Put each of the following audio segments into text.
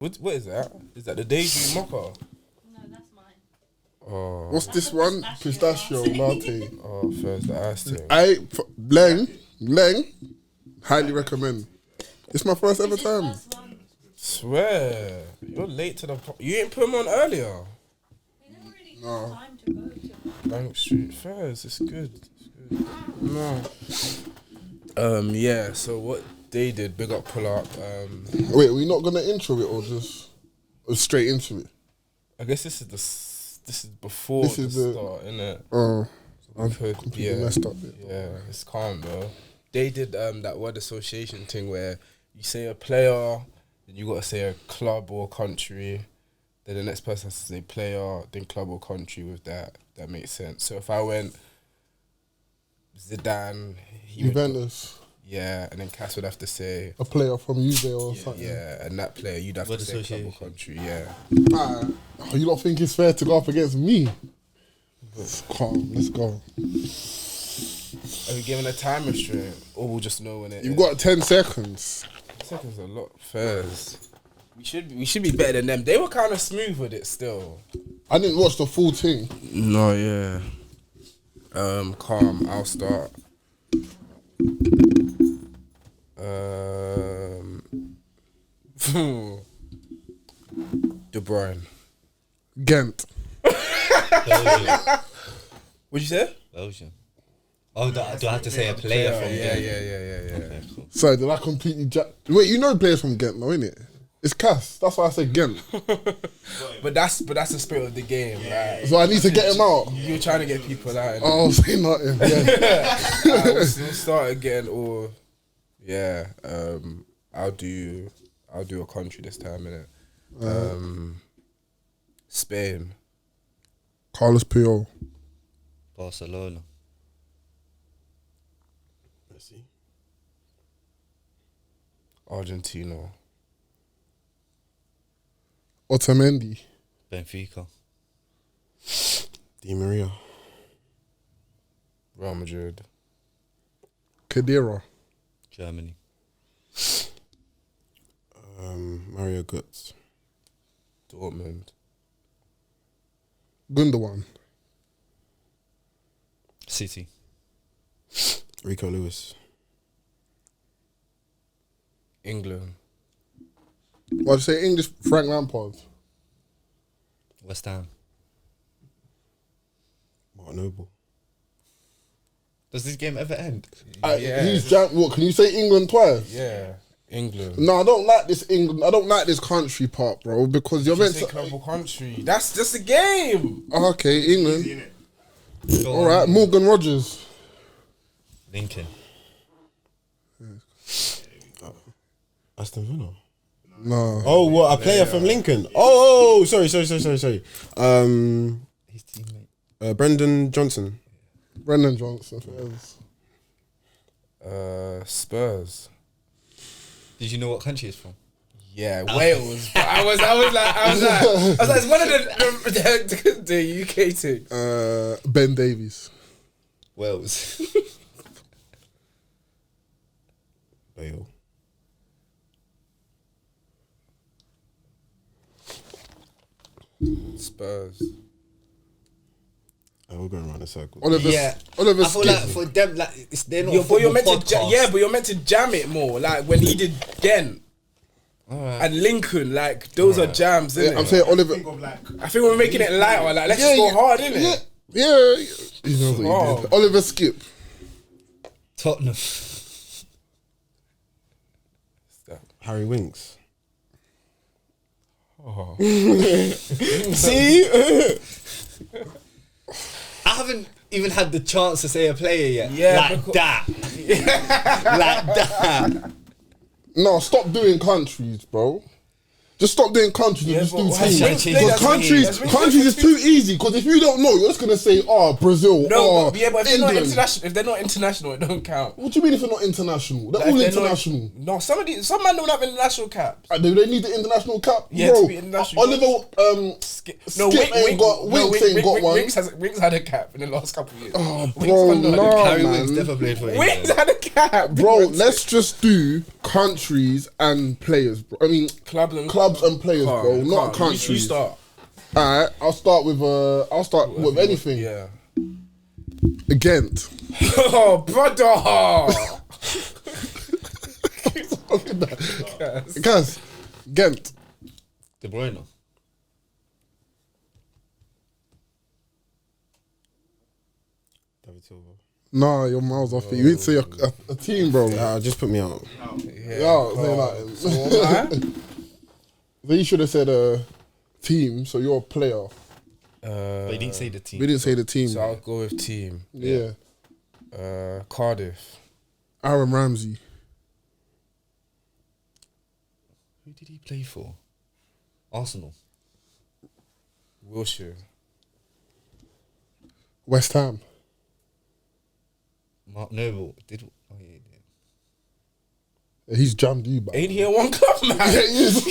What is that? Is that the Daydream Mocha? No, that's mine. Oh. What's this one? Pistachio latte. Oh, first the ice thing. Leng, highly recommend. It's my first ever time. Swear, you're late to the. You ain't put them on earlier. We never really had time to go to. Bank Street Fairs, it's good. No. Yeah. So what they did, big up, pull up. Wait, we not gonna intro it or just straight into it? I guess this is before the start, innit? Oh, I'm Could, completely messed up. Yeah, it's calm, bro. They did that word association thing where you say a player, then you gotta say a club or country, then the next person has to say player, then club or country with that. That makes sense. So if I went Zidane, Juventus. Yeah, and then Cass would have to say a player from Juve or something. Yeah, and that player you'd have to say club or country. Yeah. You don't think it's fair to go up against me? Calm. Let's go. Are we giving a time restraint, or we'll just know when it? You've got 10 seconds. 10 seconds a lot. Fairs. We should be better than them. They were kind of smooth with it still. I didn't watch the full thing. No, yeah. Calm. I'll start. De Bruyne. Ghent. What'd you say? Belgium. Oh, do I have to say a player from Ghent? Yeah. Okay, cool. Sorry, did I completely wait, you know players from Ghent, though, innit? It's Cass. That's why I said Ghent. but that's the spirit of the game, right? So I need to get him out. You're trying to get people out. Oh, say nothing. Yeah. We'll start again, or I'll do a country this time, innit? Spain. Carlos Puyol. Barcelona. Messi. Argentina. Otamendi. Benfica. Di Maria. Real Madrid. Khedira. Germany. Mario Götze. Dortmund. Gundogan. City. Rico Lewis. England. Why'd you say English? Frank Lampard. West Ham. Mark Noble. Does this game ever end? What, can you say England twice? Yeah, England. No, I don't like this England. I don't like this country part, bro, because you're meant to... club or country. That's just a game. Oh, okay, England. All right, Morgan Rogers. Lincoln. Aston Villa. No. Oh, what, a player from Lincoln? Oh, sorry. His teammate. Brendan Johnson. Brendan Johnson. Spurs. Did you know what country it's from? Yeah, Wales. I was like, it's one of the UK things. Ben Davies. Wales. Bale. Spurs. We're going around in circles. Oliver I feel like for them, like they're not. But you're meant to jam it more. Like when he did Ghent and Lincoln, like those are jams, innit? I'm saying Oliver. I think we're making it lighter. Like let's just go hard, innit? Yeah. He knows what he did. Oliver Skip. Tottenham. Harry Winks. Oh. See? I haven't even had the chance to say a player yet. Yeah, like that. Like that. No, stop doing countries, bro. Just stop doing countries and just do teams. Because countries is too easy. Because if you don't know, you're just gonna say, Brazil. No, but if they're not international, it don't count. What do you mean if they're not international? They're all international. No, some man don't have international caps. Do they need the international cap? Yeah, bro, to be international. Oliver Skip ain't got one. Winks had a cap in the last couple of years. Oh, bro, no, Harry man. Winks never played for England. Winks had a cap, Bro, let's just do countries and players, bro. I mean, clubs clubs and players, bro, not You countries. start. Alright, I'll start with anything. Yeah. Ghent. Oh, brother. Guys, Ghent. De Bruyne. David Silva. Nah, you're miles off it. You didn't say a team, bro. Nah, just put me out. Yeah, say that. Then you should have said a team, so you're a player. But he didn't say the team. We didn't say the team. So I'll go with team. Yeah. Cardiff. Aaron Ramsey. Who did he play for? Arsenal. Wilshire. West Ham. Mark Noble. Oh, yeah, he did. He's jammed you, bro. Ain't he a one club man? Yeah, he is.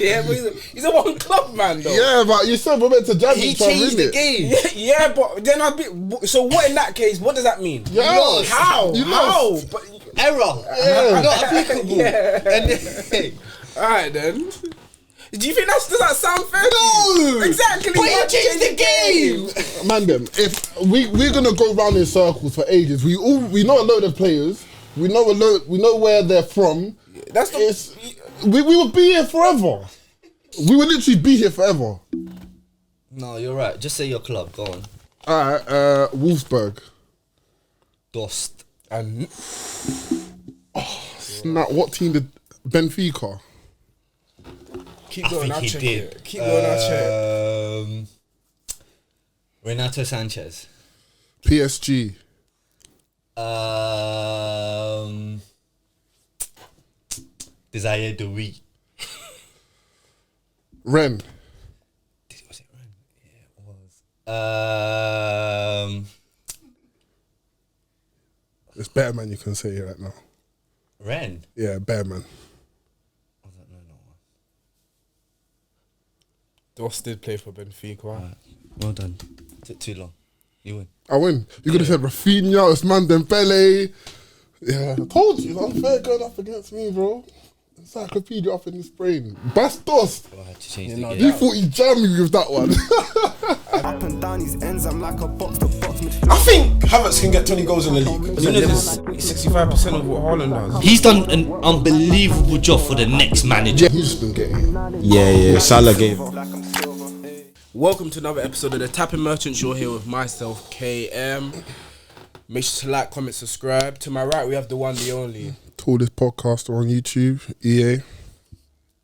Yeah, but he's a one club man though. Yeah, but you said we're meant to jam He each other, changed the innit? game. Yeah, but then I'd be. So what in that case? What does that mean? Yeah. lost. How? You How? lost. But, Error. Yeah. Not applicable. Yeah. And then, all right then. Do you think does that sound fair? No. Exactly. But you changed the game. Man, them. If we're gonna go round in circles for ages, we know a load of players. We know where they're from. That's the. We would be here forever. We would literally be here forever. No, you're right. Just say your club. Go on. Alright, Wolfsburg. Dost. And Snap, what team did Benfica? keep I going. think I'll he check did. it. Keep going. I'll check. Renato Sanchez. PSG. Desire the week. Ren. Was it Ren? Yeah, it was. It's better man you can say it right now. Ren. Yeah, better man. I don't know no one. Doss did play for Benfica. Right. Well done. Took too long. You win. I win. You could have said Rafinha, Usman Dembele. Yeah, I told you, it's unfair going up against me, bro. Encyclopedia up in his brain. Bastos. Oh, I had to change You the know, game. You thought he jammed me with that one. Up and down these ends, I'm like a box to box. I think Havertz can get 20 goals in the league. You know, this 65% of what Haaland does. He's done an unbelievable job for the next manager. He's just been getting. Yeah. Salah gave. Welcome to another episode of the Tapping Merchants. You're here with myself, KM. Make sure to like, comment, subscribe. To my right, we have the one, the only. Tallest podcaster on YouTube, EA.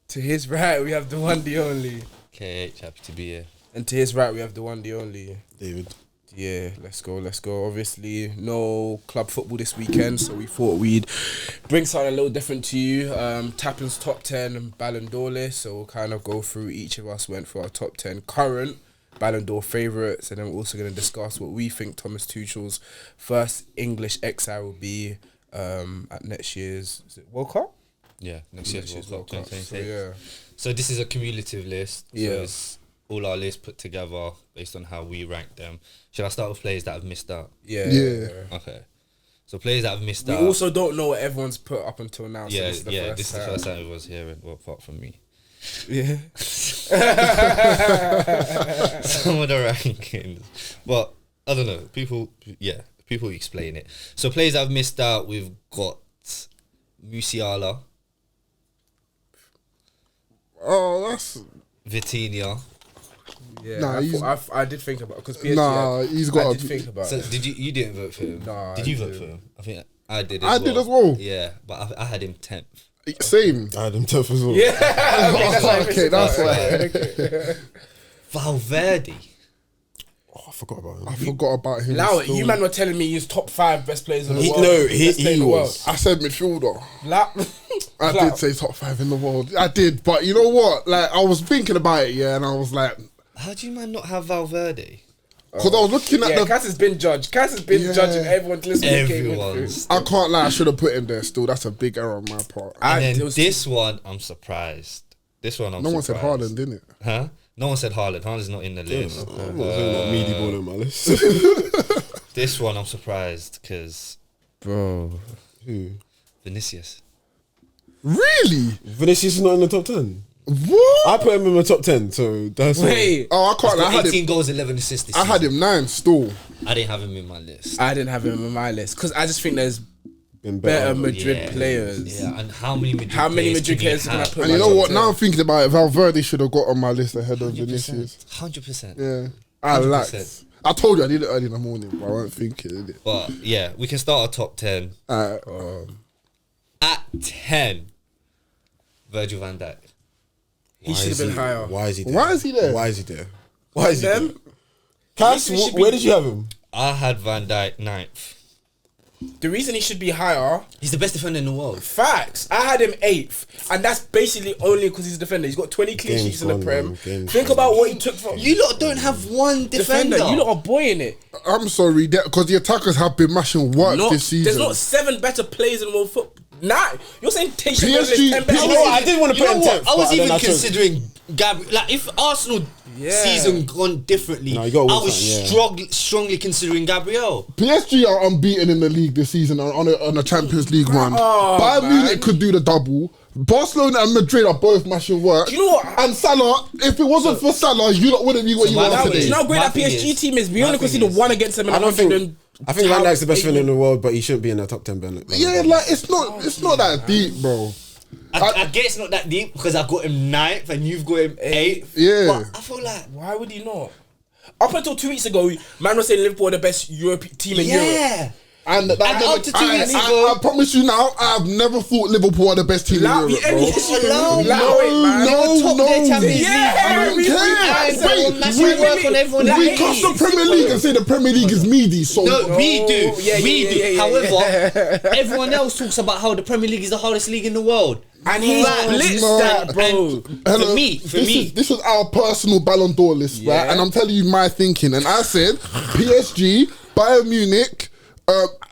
To his right, we have the one, the only. KH, happy to be here. And to his right, we have the one, the only. David. Yeah, let's go. Obviously, no club football this weekend, so we thought we'd bring something a little different to you. Tapping's top 10 Ballon d'Or list, so we'll kind of go through, each of us went for our top 10 current Ballon d'Or favourites, and then we're also going to discuss what we think Thomas Tuchel's first English exile will be at next year's World Cup? Yeah, next year's World Cup. So, yeah. So this is a cumulative list. So Yeah. it's all our lists put together based on how we rank them. Should I start with players that have missed out? Yeah. Okay. So players that have missed We out. also don't know what everyone's put up until now. So yeah, this is the this first is the time. first time it was here, well, apart from me. Yeah. Some of the rankings, but I don't know. People explain it. So players that have missed out, we've got Musiala, Oh, that's. Vitinha. Yeah, Nah, I did think about because PSG. Nah, he's got I a- did think about So it. did you didn't vote for him? Nah, Did I you vote did. for him? I think I did. I did as well. Yeah, but I had him 10th. Same. I had him tough as well. Yeah. Okay, that's why. Valverde. Oh, I forgot about him. I forgot about him. Now still. you man were telling me he's top 5 best players in the He- world. no, Best player he in the was. I said midfielder. world. I did say top 5 in the world. I did, but you know what? Like I was thinking about it, yeah, and I was like, How do you man not have Valverde? because I was looking at Yeah, the. Cass has been judged. Cass has been Yeah. judging everyone listening. Everyone's. I can't lie. I should have put him there. Still, that's a big error on my part. And it then was- this one, I'm surprised. This one, I'm No one said surprised. Haaland, didn't it? Huh? No one said Haaland. Haaland's not in the list. I'm not saying that meaty ball on my list. This one, I'm surprised because Bro. Who? Vinicius. Really? Vinicius is not in the top 10. What? I put him in the top 10, so that's Wait, Oh, I can't. I had 18 him. goals, 11 assists this I had season. him 9 still. I didn't have him in my list. I didn't have him on my list because I just think there's been better Madrid Yeah, players. Yeah, and how many Madrid players can I have? put? And you know what? Now I'm thinking about it. Valverde should have got on my list ahead of Vinicius. 100%. Yeah, I 100%. lacked. I told you I did it early in the morning, but I wasn't thinking. Did it? But yeah, we can start our top 10. At 10, Virgil van Dijk. He should have been higher. Why is he there? Why is he there? Why is he there? Why is he there? Them? Cass, He should be- where did you have him? I had Van Dijk 9th. The reason he should be higher, He's the best defender in the world. facts. I had him 8th, and that's basically only because he's a defender. He's got 20 clean Game's sheets in the gone, Prem. man. Game's Think gone. about what he took from You lot don't have one defender. You lot are boying it. I'm sorry, because the attackers have been mashing work this season. There's not 7 better players in world football. Nah, you're saying Tate PSG should be You You know what? I didn't want to You put know him what? 10th. I was but then even chose- considering Gabriel. Like, if Arsenal season gone differently, No, you gotta win I was something, yeah. strongly considering Gabriel. PSG are unbeaten in the league this season on a Champions League run. Oh, Bayern man. Munich could do the double. Barcelona and Madrid are both mashing work. Do you know what? And Salah, if it wasn't for Salah, you lot wouldn't be what you my are thing Do today. you know how great My that thing PSG is- team is? We my only thing conceded is- 1 against them in I don't think. 100 and I think Van Dijk's the best defender in the world, but he shouldn't be in the top 10. Yeah, like it's not that deep, bro. I get it's not that deep because I got him 9th and you've got him 8th. Yeah. But I feel like, Why would he not? Up until 2 weeks ago, man was saying Liverpool are the best European team in Europe. yeah. And up to 2 weeks ago- I promise you now, I've never thought Liverpool are the best team in Allow Europe, me- bro. yes, you Allow will. me. Allow it, man. No, They were top of their Champions League. Yeah, I don't we- care. we- Wait, massive work on everyone we that cross the hates. Premier League and say the Premier League is meaty. So No, we do. Yeah, we yeah, do. yeah, yeah, However, everyone else talks about how the Premier League is the hardest league in the world. And he blitzed no, that, bro. Hello, For me, this is our personal Ballon d'Or list, right? Yeah. And I'm telling you my thinking. And I said PSG, Bayern Munich,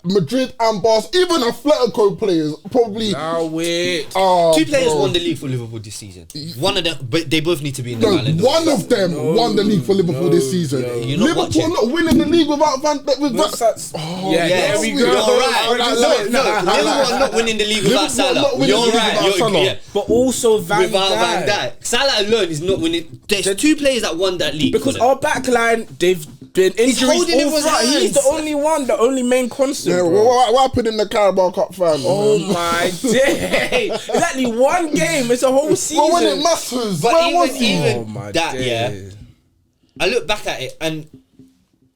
Madrid and Barca, even Atletico players probably. Now wait. 2 players bro. won the league for Liverpool this season. One of them, but they both need to be in the No, Ballon d'Or. one of them won the league for Liverpool this season. You're not Liverpool watching. not winning the league without Van. Yeah, there we go. You're right. Oh, No, nah. Liverpool are not winning the league without Liverpool are Salah. not winning You're the league right. without Salah. Yeah. But also Van Without Van Dijk. Dijk. Salah alone is not winning. There's 2 players that won that league. Because for them. our backline, they've been injuries holding all everyone's throughout. He's hands. the only one, the only main constant. Yeah, bro. what happened in the Carabao Cup final? Oh man? my day! Exactly one game. It's a whole season. Well, when it matters, But where even- was he? even- Oh my that, days. yeah. I look back at it and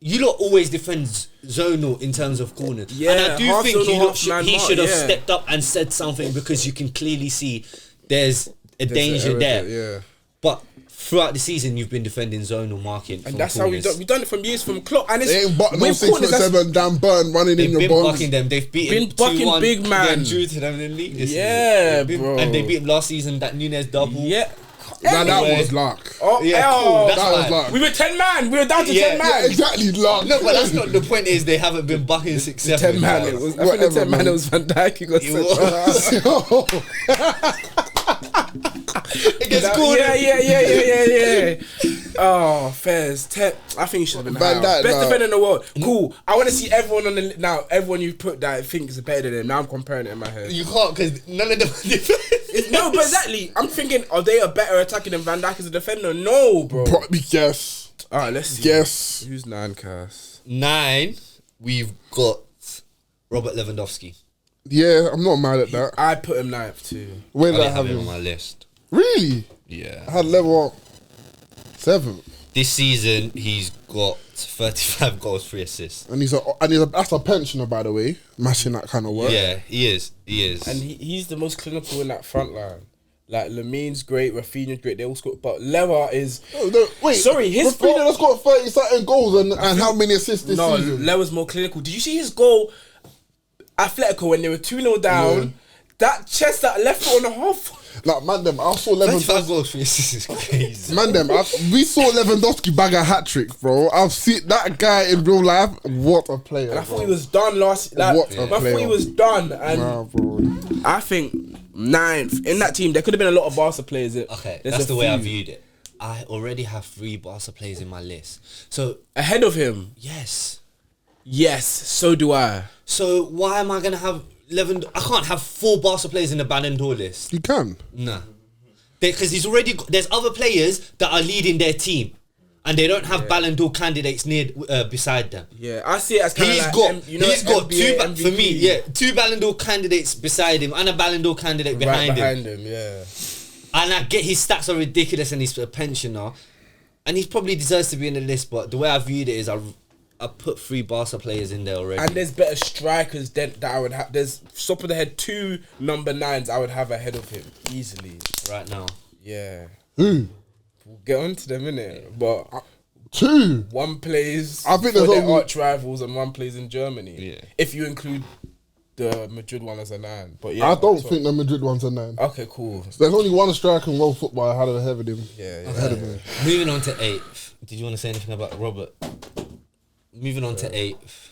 you lot always defend zonal in terms of corners. Yeah, and I do half think zonal, you lot half man he mark, should have yeah. stepped up and said something because you can clearly see there's a There's danger an error there. Yeah. But throughout the season, you've been defending zonal marking. And from that's how corners. we've done it from years from Klopp. And it's They ain't but no with corners, that's- 6'7" Dan Burn running in They've your been bones. bucking them. They've beaten Been bucking 2-1, big man. Then drew to them in the league this Yeah, season. They've bro. And they beat them last season. That Nunes double. Yeah. Nah, that Anyway. was luck. Oh, Yeah, oh, cool. That's that was fine. luck. we were 10 man. We were down to Yeah, 10 man. Yeah, exactly, luck. No, but that's not the point. Is they haven't been bucking 6-7. 10 man. It was. I think the Whatever, 10 man. man. It was Van Dijk. He got It sent. It gets called. Yeah. Oh, Fairs. I think he should have been Van higher. Dijk, Best nah. defender in the world. Cool. I want to see everyone on the now. Everyone you put that I think is better than him. Now I'm comparing it in my head. You can't because none of them are defending. No, but exactly. I'm thinking, are they a better attacker than Van Dijk as a defender? No, bro. Probably yes. All right, let's see. Yes. Who's 9, Cass? 9, we've got Robert Lewandowski. Yeah, I'm not mad at that. I put him 9th too. Where I did I didn't have have him on him? my list. Really? Yeah. I had level up 7. This season, he's got 35 goals, 3 assists. And that's a pensioner, by the way, mashing that kind of work. Yeah, he is. He is. And he's the most clinical in that front line. Like Lamine's great, Rafinha's great. They all score, but Lewa is. No, wait, Sorry, his Rafinha goal- has got 30 something goals and how many assists this No, season? Lewa's more clinical. Did you see his goal? Atletico when they were 2-0 down. Yeah. That chest, that left foot on the half. Like, man, them, I saw 35 Lewandowski. goals, 3 assists is crazy. Man, them, we saw Lewandowski bag a hat trick, bro. I've seen that guy in real life. What a player! And I thought bro. he was done last. Like, What a I thought player. he was done, and Nah, bro. I think 9th in that team. There could have been a lot of Barca players. Okay, There's that's a the way I few viewed it. I already have 3 Barca players in my list. So, ahead of him. yes. Yes, so do I. So, why am I going to have I can't have 4 Barca players in the Ballon d'Or list. You can. Nah. Because he's already there's other players that are leading their team, and they don't have Ballon d'Or candidates beside them. Yeah, I see it as kind of like he's got NBA two for me. MVP. Yeah, 2 Ballon d'Or candidates beside him and a Ballon d'Or candidate behind him. Yeah. And I get his stats are ridiculous, and he's a pensioner, and he probably deserves to be in the list. But the way I viewed it is, I put 3 Barca players in there already. And there's better strikers that I would have. There's top of the head 2 number 9s I would have ahead of him easily right now. Yeah. Who? We'll get onto them innit, but 2. one plays I think for there's their only- arch rivals and one plays in Germany. Yeah. If you include the Madrid one as a 9, but yeah, I don't think the Madrid one's a 9. Okay, cool. There's only one striker in world football I had ahead of him. Yeah, Ahead of him. Moving on to 8th. Did you want to say anything about Robert? Moving on to 8th.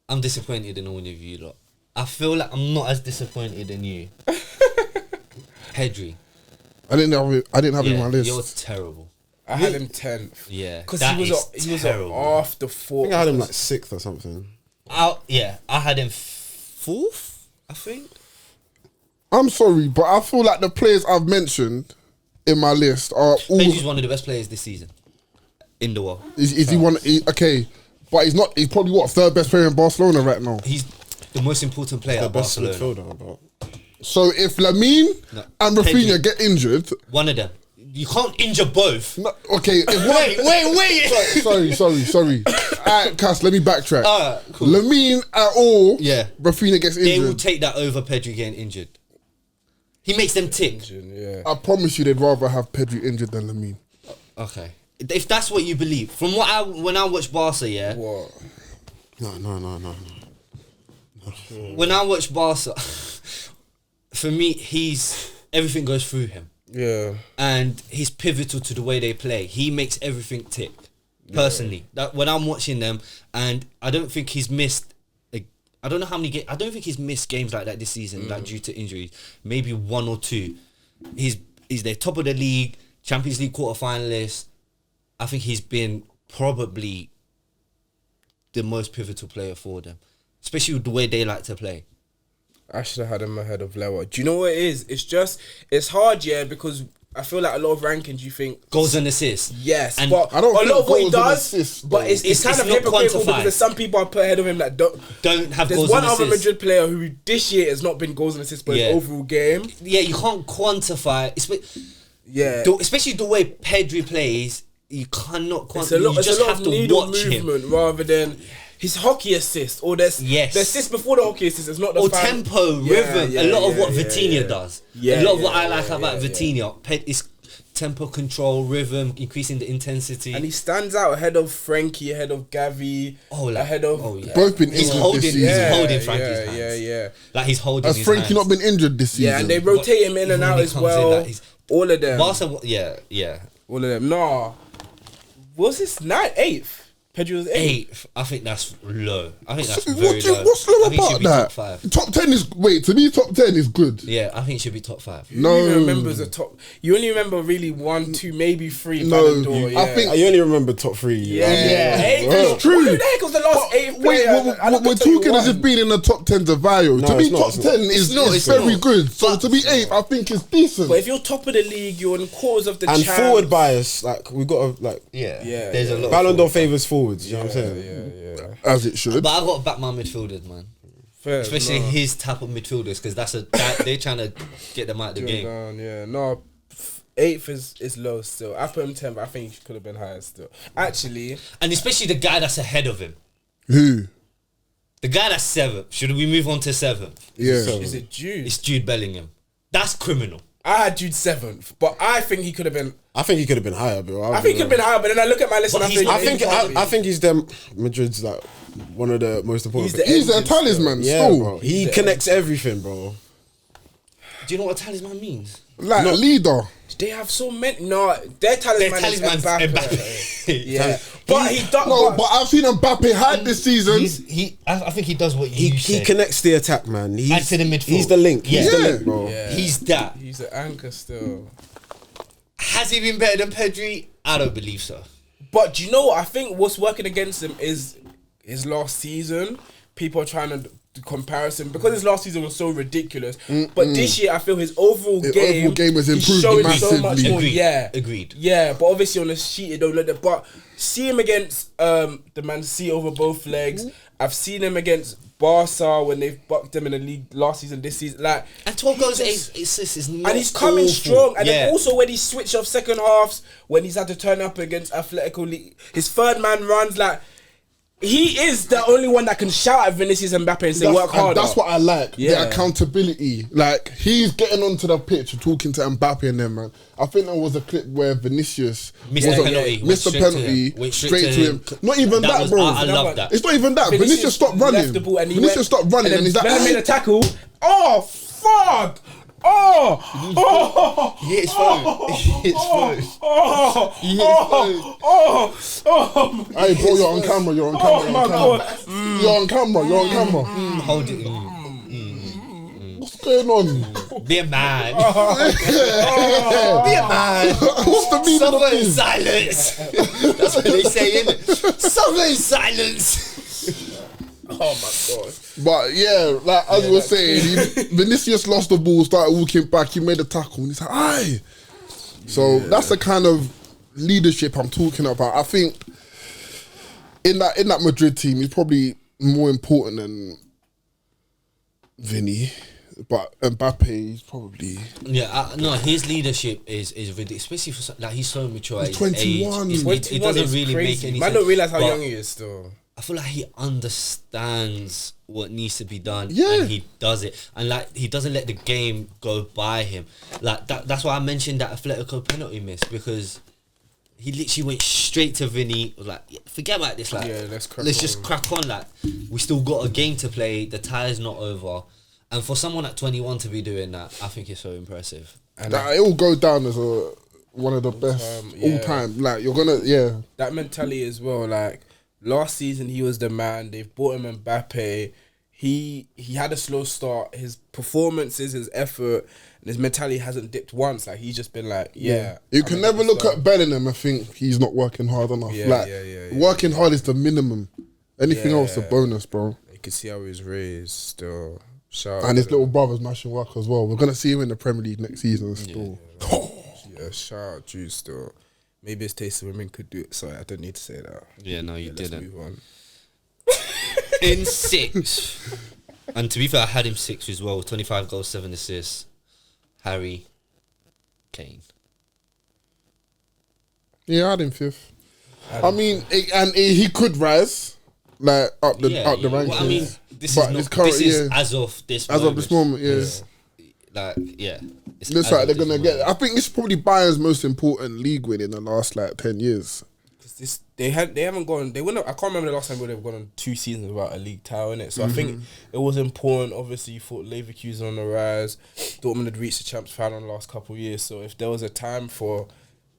I'm disappointed in all of you lot. I feel like I'm not as disappointed in you. Pedri. I didn't have him on my list. You're terrible. I had him 10th. Yeah, because that he was terrible. off the I 4th. think I had him like 6th or something. I had him 4th, I think. I'm sorry, but I feel like the players I've mentioned in my list are all. Pedri's one of the best players this season in the world. Is he one? Okay, but he's not. He's probably what 3rd best player in Barcelona right now. He's the most important player The at best Barcelona. midfielder, but So if Lamine and Rafinha Pedri. get injured, One of them. You can't injure both. no, okay. If one, sorry. Alright, Cass, let me backtrack. Cool. Lamine at all. Yeah. Rafinha gets They will injured. take that over Pedri getting injured. He makes them tick. Yeah. I promise you, they'd rather have Pedri injured than Lamine. Okay. If that's what you believe. From when I watch Barca, yeah. What? no. When I watch Barca, for me, everything goes through him. Yeah. And he's pivotal to the way they play. He makes everything tick. Personally, that when I'm watching them, and I don't think he's missed. I don't know how many games. I don't think he's missed games like that this season, like due to injuries. Maybe 1 or 2. He's the top of the league, Champions League quarterfinalist. I think he's been probably the most pivotal player for them, especially with the way they like to play. I should have had him ahead of Lewa. Do you know what it is? It's hard, yeah, because I feel like a lot of rankings you think Goals and assists. yes, And but I don't a think lot of what he goals and does, assists, but though. it's kind It's of not hypocritical because quantified. there's some people I put ahead of him that don't have There's goals one and other assists. Madrid player who this year has not been goals and assists, but Yeah. his overall game. Yeah, you can't quantify, Yeah, especially the way Pedri plays. You cannot it's quantify. a lot. You It's just a lot have of to needle watch him. movement rather than his hockey assist or the assist before the hockey assist. It's not the Or fan- tempo, Yeah, rhythm. yeah, a lot of yeah, what yeah, Vitinha yeah. does. Yeah, a lot of yeah, what I yeah, like about yeah, Vitinha is tempo control, rhythm, increasing the intensity. And he stands out ahead of Frankie, ahead of Gavi, ahead of Both been He's injured holding, this he's season. holding Frankie's hands. Yeah. Like he's holding Has his Frankie hands. not been injured this season? Yeah, and they rotate him in and Even out when he as comes in, well. like, he's- All of them. Barca, yeah. All of them. Nah. What's this? 8th. Pedro was 8th. 8th. I think that's low. I think that's very low. What's low I think it should about be that? top 5. Top 10 is to me. Top 10 is good. Yeah, I think it should be top 5. You only remember as a top. You only remember really 1, 2, maybe 3. No, Ballon d'Or, I think- I only remember top 3. Yeah. It's true. Who the heck was the last 8th Wait, player? we're talking as if being in the top 10 to Vaio. No, To me, it's not, top it's 10 not. is It's very not. good. So But- to be 8th, I think is decent. But if you're top of the league, you're in quarters of the And champs. forward bias, like we got to like Yeah. Yeah, There's a lot. Ballon d'Or favours forwards. You know what I'm saying? Yeah. As it should. But I got to back my midfielders, man. Fair, Especially no. his type of midfielders, because they're trying to get them out of the game. Down, yeah. No, 8th is low still. I put him 10th, but I think he could have been higher still. Actually, And especially the guy that's ahead of him. Who? The guy that's 7th. Should we move on to 7th? Yeah. is it Jude? It's Jude Bellingham. That's criminal. I had Jude 7th, but I think he could have been. I think he could have been higher, bro. I think he could have been higher, but then I look at my list But and he's not- I think he's them Madrid's like one of the most important. He's the He's a talisman. yeah, still. bro. He connects everything, bro. Do you know what a talisman means? Like a leader. They have so many. No, their talisman Their talisman's is Mbappe. Mbappe. Yeah, but he does. No, but I've seen Mbappe hide this season. I think he does what He you say. connects the attack, man. He's And to the midfield. He's the link. He's the Yeah. link, bro. Yeah. He's that. He's an anchor still. Has he been better than Pedri? I don't believe so. But do you know what? I think what's working against him is his last season. People are trying to the comparison because his last season was so ridiculous. But this year, I feel his overall His game, overall game has he's improved showing massively. so much more. Agreed. Yeah, Agreed. Yeah, but obviously on the sheet it don't look that. But see him against the Man City over both legs. I've seen him against Barca when they've bucked them in the league last season, this season. Like, And 12 goals, assists is not and he's coming awful. strong. And yeah. then also when he switched off second halves, when he's had to turn up against Atletico, his third man runs, like, he is the only one that can shout at Vinicius and Mbappe and say, work harder. That's what I like. Yeah. The accountability. Like, he's getting onto the pitch and talking to Mbappe and them, man. I think there was a clip where Vinicius Missed the penalty. missed the penalty Went straight to him. Not even that, bro. I love that. It's not even that. Vinicius stopped running. Left the ball and he Vinicius stopped running and he's like, Ballon made a tackle. Oh, fuck! Oh! Oh! He hit his phone. He hit his phone. Oh! He hit his phone. Oh! hey, bro, you're on camera. You're on camera. Oh my God. You're on camera. You're on camera. Hold it. What's going on? Be a man. Be a man. What's the meaning of Suffer in this? silence. That's what they say, innit? Suffer in silence. Oh my god! But yeah, like as we were saying, Vinicius lost the ball, started walking back, he made a tackle, and he's like, aye. So that's the kind of leadership I'm talking about. I think in that Madrid team, he's probably more important than Vinny. But Mbappe, he's probably No, his leadership is ridiculous, especially for like he's so mature. At He's his 21. age. It 21 doesn't is really crazy. make any Man sense. don't realize how But young he is still. I feel like he understands what needs to be done, Yeah. and he does it. And like he doesn't let the game go by him. Like that's why I mentioned that Atletico penalty miss, because he literally went straight to Vinny. Was like, forget about this. Like, Yeah, let's just crack on. Like, we still got a game to play. The tie's not over. And for someone at 21 to be doing that, I think it's so impressive. And it will go down as one of the best all time. Like you're gonna, that mentality as well. Like last season, he was the man. They've bought him Mbappe. He had a slow start. His performances, his effort, and his mentality hasn't dipped once. Like he's just been like, You can never look at Bellingham and think he's not working hard enough. Working hard is the minimum. Anything else is a bonus, bro. You can see how he was raised still. And his little brother's mashing work as well. We're gonna see him in the Premier League next season still. Yeah, shout out Juice still. Maybe his taste of women could do it. Sorry, I don't need to say that. Yeah, no, you Let's didn't. move on. In 6, and to be fair, I had him 6 as well. 25 goals, 7 assists. Harry Kane. Yeah, I had him 5th. I mean, he could rise, like up the rankings. Well, I mean, this But is this not, current- this is yeah. as of this As of this moment, yeah. Like, yeah. It's Looks as like of they're this gonna moment. get. I think it's probably Bayern's most important league win in the last 10 years. They haven't gone. They wouldn't. I can't remember the last time where they've gone on 2 seasons without a league title in it. So I think it was important. Obviously, you thought Leverkusen on the rise. Dortmund had reached the champs final in the last couple of years. So if there was a time for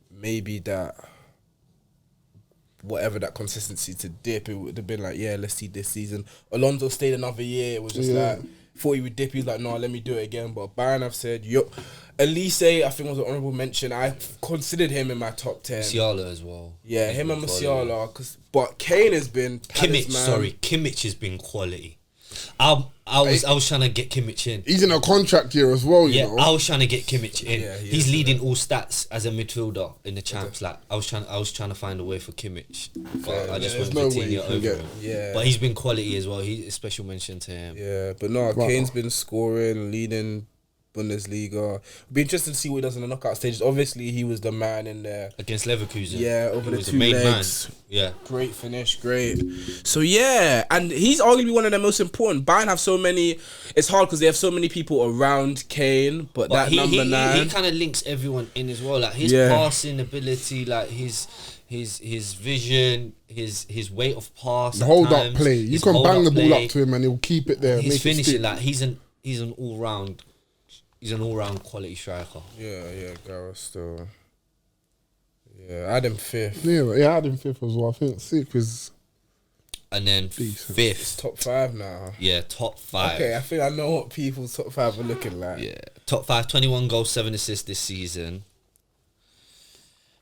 maybe that, whatever that consistency to dip, it would have been like, yeah, let's see this season. Alonso stayed another year. It was just like, thought he would dip. He was like, no, let me do it again. But Bayern, I've said, Elise, I think was an honourable mention. I considered him in my top 10. Musiala as well. Yeah, him and Musiala. But Kane has been Kimmich, Kimmich has been quality. I was trying to get Kimmich in. He's in a contract year as well, you know. I was trying to get Kimmich in. Yeah, he He's is, leading all stats as a midfielder in the champs. Like I was trying to find a way for Kimmich, but I just there's went no way you Vitinha can over get- him. Yeah. But he's been quality as well. He's a special mention to him. Yeah, but no, Kane's been scoring, leading Bundesliga. Be interested to see what he does in the knockout stages. Obviously, he was the man in there. Against Leverkusen. Yeah, over He the was 2 main legs. man. Yeah. Great finish, great. So yeah, and he's arguably one of the most important. Bayern have so many. It's hard because they have so many people around Kane, but that he, number 9. he kind of links everyone in as well. Like his passing ability, like his vision, his weight of pass. The hold times, up play. You his can hold bang the ball play. up to him and he'll keep it there. He's Make it finishing stick. like he's an all round. He's an all round quality striker. Yeah, Gareth still. Yeah, I had him 5th. Yeah, I had him 5th as well. I think 6th is. And then Decent. 5th. Top 5 now. Yeah, top 5. Okay, I think I know what people's top 5 are looking like. Yeah, top 5. 21 goals, 7 assists this season.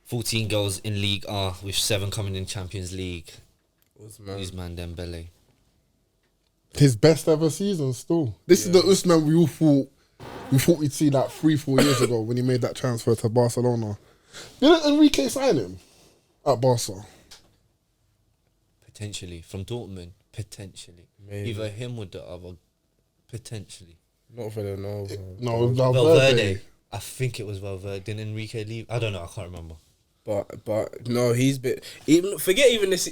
14 goals in League R with 7 coming in Champions League. Usman. Usman Dembele. His best ever season still. This is the Usman we thought we'd see like 3-4 years ago when he made that transfer to Barcelona. Didn't Enrique sign him at Barca? Potentially from Dortmund. Potentially, Maybe. either him or the other. Potentially. Not Villanova. No, it was Valverde. Valverde. I think it was Valverde. Didn't Enrique leave? I don't know. I can't remember. But no, he's been forget even this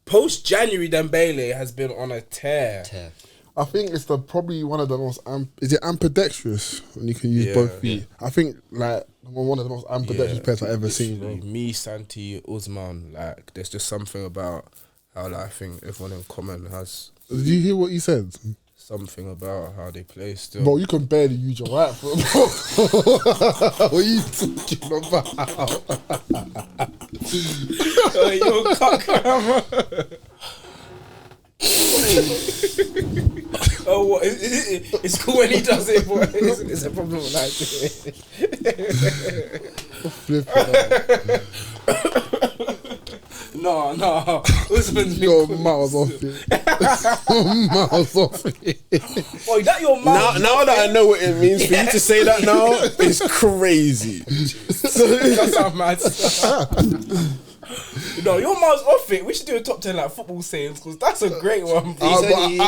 post January. Dembele has been on a tear. I think it's probably one of the most is it ambidextrous when you can use both feet. I think like one of the most ambidextrous players I've ever seen. Bro. Me, Santi, Usman, like there's just something about how like, I think everyone in common has. Did you hear what he said? Something about how they play still. Bro, you can barely use your right foot, bro. What are you talking about? Oh, you're cock. Oh, what? It's cool when he does it, but it's a problem when I do it. No. Usman's You're miles off it. Miles off it. Boy, that your mouth. Now that I know what it means for you to say that now, it's crazy. That sounds mad. No, your mouth's off it. We should do a top 10 like football sayings because that's a great one. I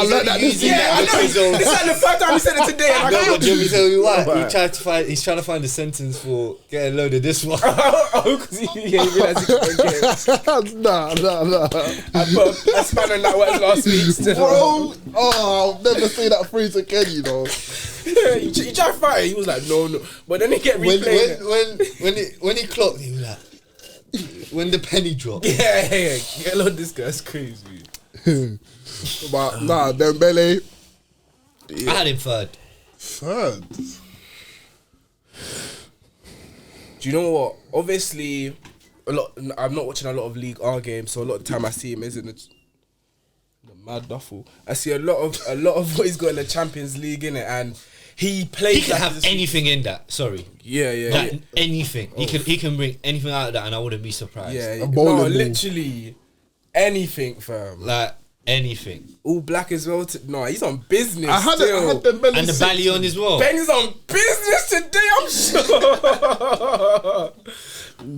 learned that this Yeah, I know. It's like the first time he said it today. And I No, can't but let me tell you what. He's trying to find a sentence for get a load of this one. Oh, because he realised he couldn't get it. Nah. I put a spanner in that word last week. Still. Bro, I'll never say that phrase again, you know. He tried to fight it. He was like, no. But then he kept replaying it. When he clocked, he was like, when the penny dropped. Yeah. Get a load of this guy's crazy. But nah, Dembele. I had him third. Third. Do you know what? Obviously, I'm not watching a lot of League R games, so a lot of the time I see him is in the mad duffel. I see a lot of what he's got in the Champions League in it, and he plays. He can like have this- anything in that. Sorry. Yeah. Like, anything. He can bring anything out of that, and I wouldn't be surprised. Yeah, bowling no, ball. literally anything, fam. Like anything. All black as well. No, he's on business. I had Dembele And the sixth. Ballon as well. Ben is on business today, I'm sure.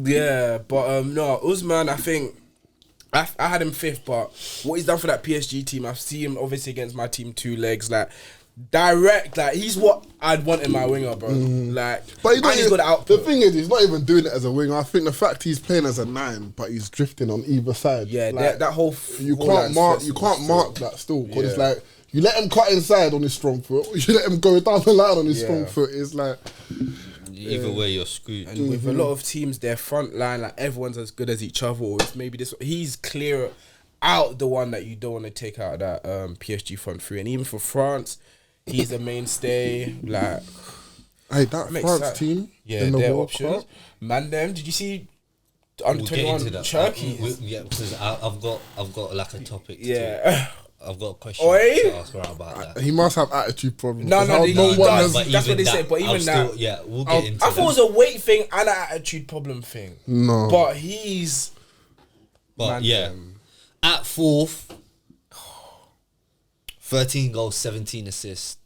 Yeah, but no, Usman, I think I had him fifth, but what he's done for that PSG team, I've seen him obviously against my team 2 legs, like direct, like he's what I'd want in my winger, bro. Like, But he's not he's got the the output. thing is, he's not even doing it as a winger. I think the fact he's playing as a 9, but he's drifting on either side. Yeah, like, that whole you whole can't line's mark flexible that still because it's Yeah. like you let him cut inside on his strong foot, or you let him go down the line on his Yeah. strong foot. It's like Either way, you're screwed. And with a lot of teams, their front line, like everyone's as good as each other. Or it's maybe this. He's clear out the one that you don't want to take out of that PSG front three. And even for France, he's a mainstay. Like, hey, that makes France sense. team yeah, in the their World options. Cup. Man, them. Did you see under We'll get into 21 that. Turkey? Yeah, because I've got like a topic. Yeah. I've got a question Oi. to ask her about that. He must have attitude problems. No, 'cause no, how he one does. has- But That's even what they that, said, but I'll even still, that- yeah, we'll get into I that. thought it was a weight thing and an attitude problem thing. No. But he's. But man, yeah, at fourth, 13 goals, 17 assists.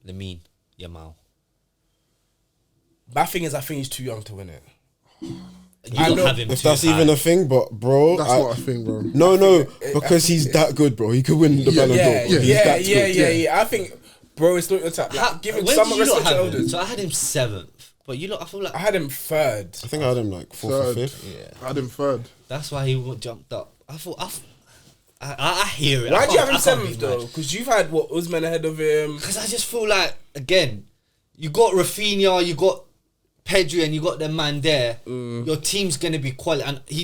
Lamine Yamal. My thing is, I think he's too young to win it. You I don't know- have him If too that's high. even a thing, but bro, That's not a thing, bro. No, because he's that good, bro. He could win the Ballon d'Or. Yeah, He's that good. yeah. I think, bro, it's not your time. Like, give him Where some did you lot respect to have him? elders. So I had him 7th, but you lot, I feel like I had him third. I think I had him like 4th or Third. 5th. I had him third. that's why he jumped up. I hear it. Why do you have him seventh though? Because you've had what Usman ahead of him. Because I just feel like, again, you got Rafinha, you got Pedri, and you got the man there. Your team's gonna be quality, and he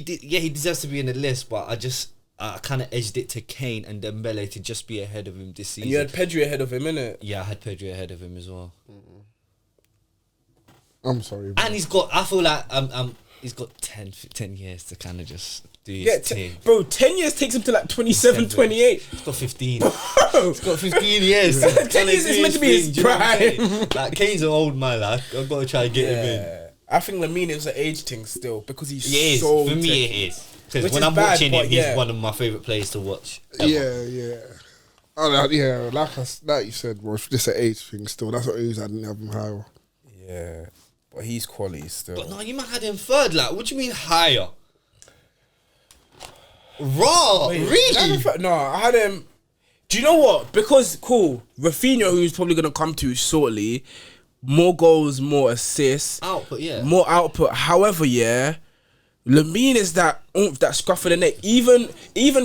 deserves to be in the list. But I kind of edged it to Kane and Dembele to just be ahead of him this season. And you had Pedri ahead of him, innit? Yeah, I had Pedri ahead of him as well. I'm sorry, bro. And he's got, I feel like he's got 10 years to kind of just do his Yeah, thing. bro, 10 years takes him to like 27, 28. He's got 15. He's got 15 years. 10 years is meant to be his prime. Like, Kane's an old man, like, I've got to try and get him in. Yeah. I think Lamine is an age thing still because he's He is. so For me, techy. it is. Because Which when is I'm bad, watching him, but he's yeah. one of my favourite players to watch. Ever. Yeah. Yeah, like you said, bro, it's just an age thing still. That's what it is. I didn't have him higher. Yeah, but he's quality still. But no, you might have him third. Like, what do you mean higher? Raw, really? No, I had him. Do you know what? Because Rafinha, who's probably gonna come to shortly, more goals, more assists, Output, yeah. more output. However, yeah, Lamine is that that scruff of the neck. Even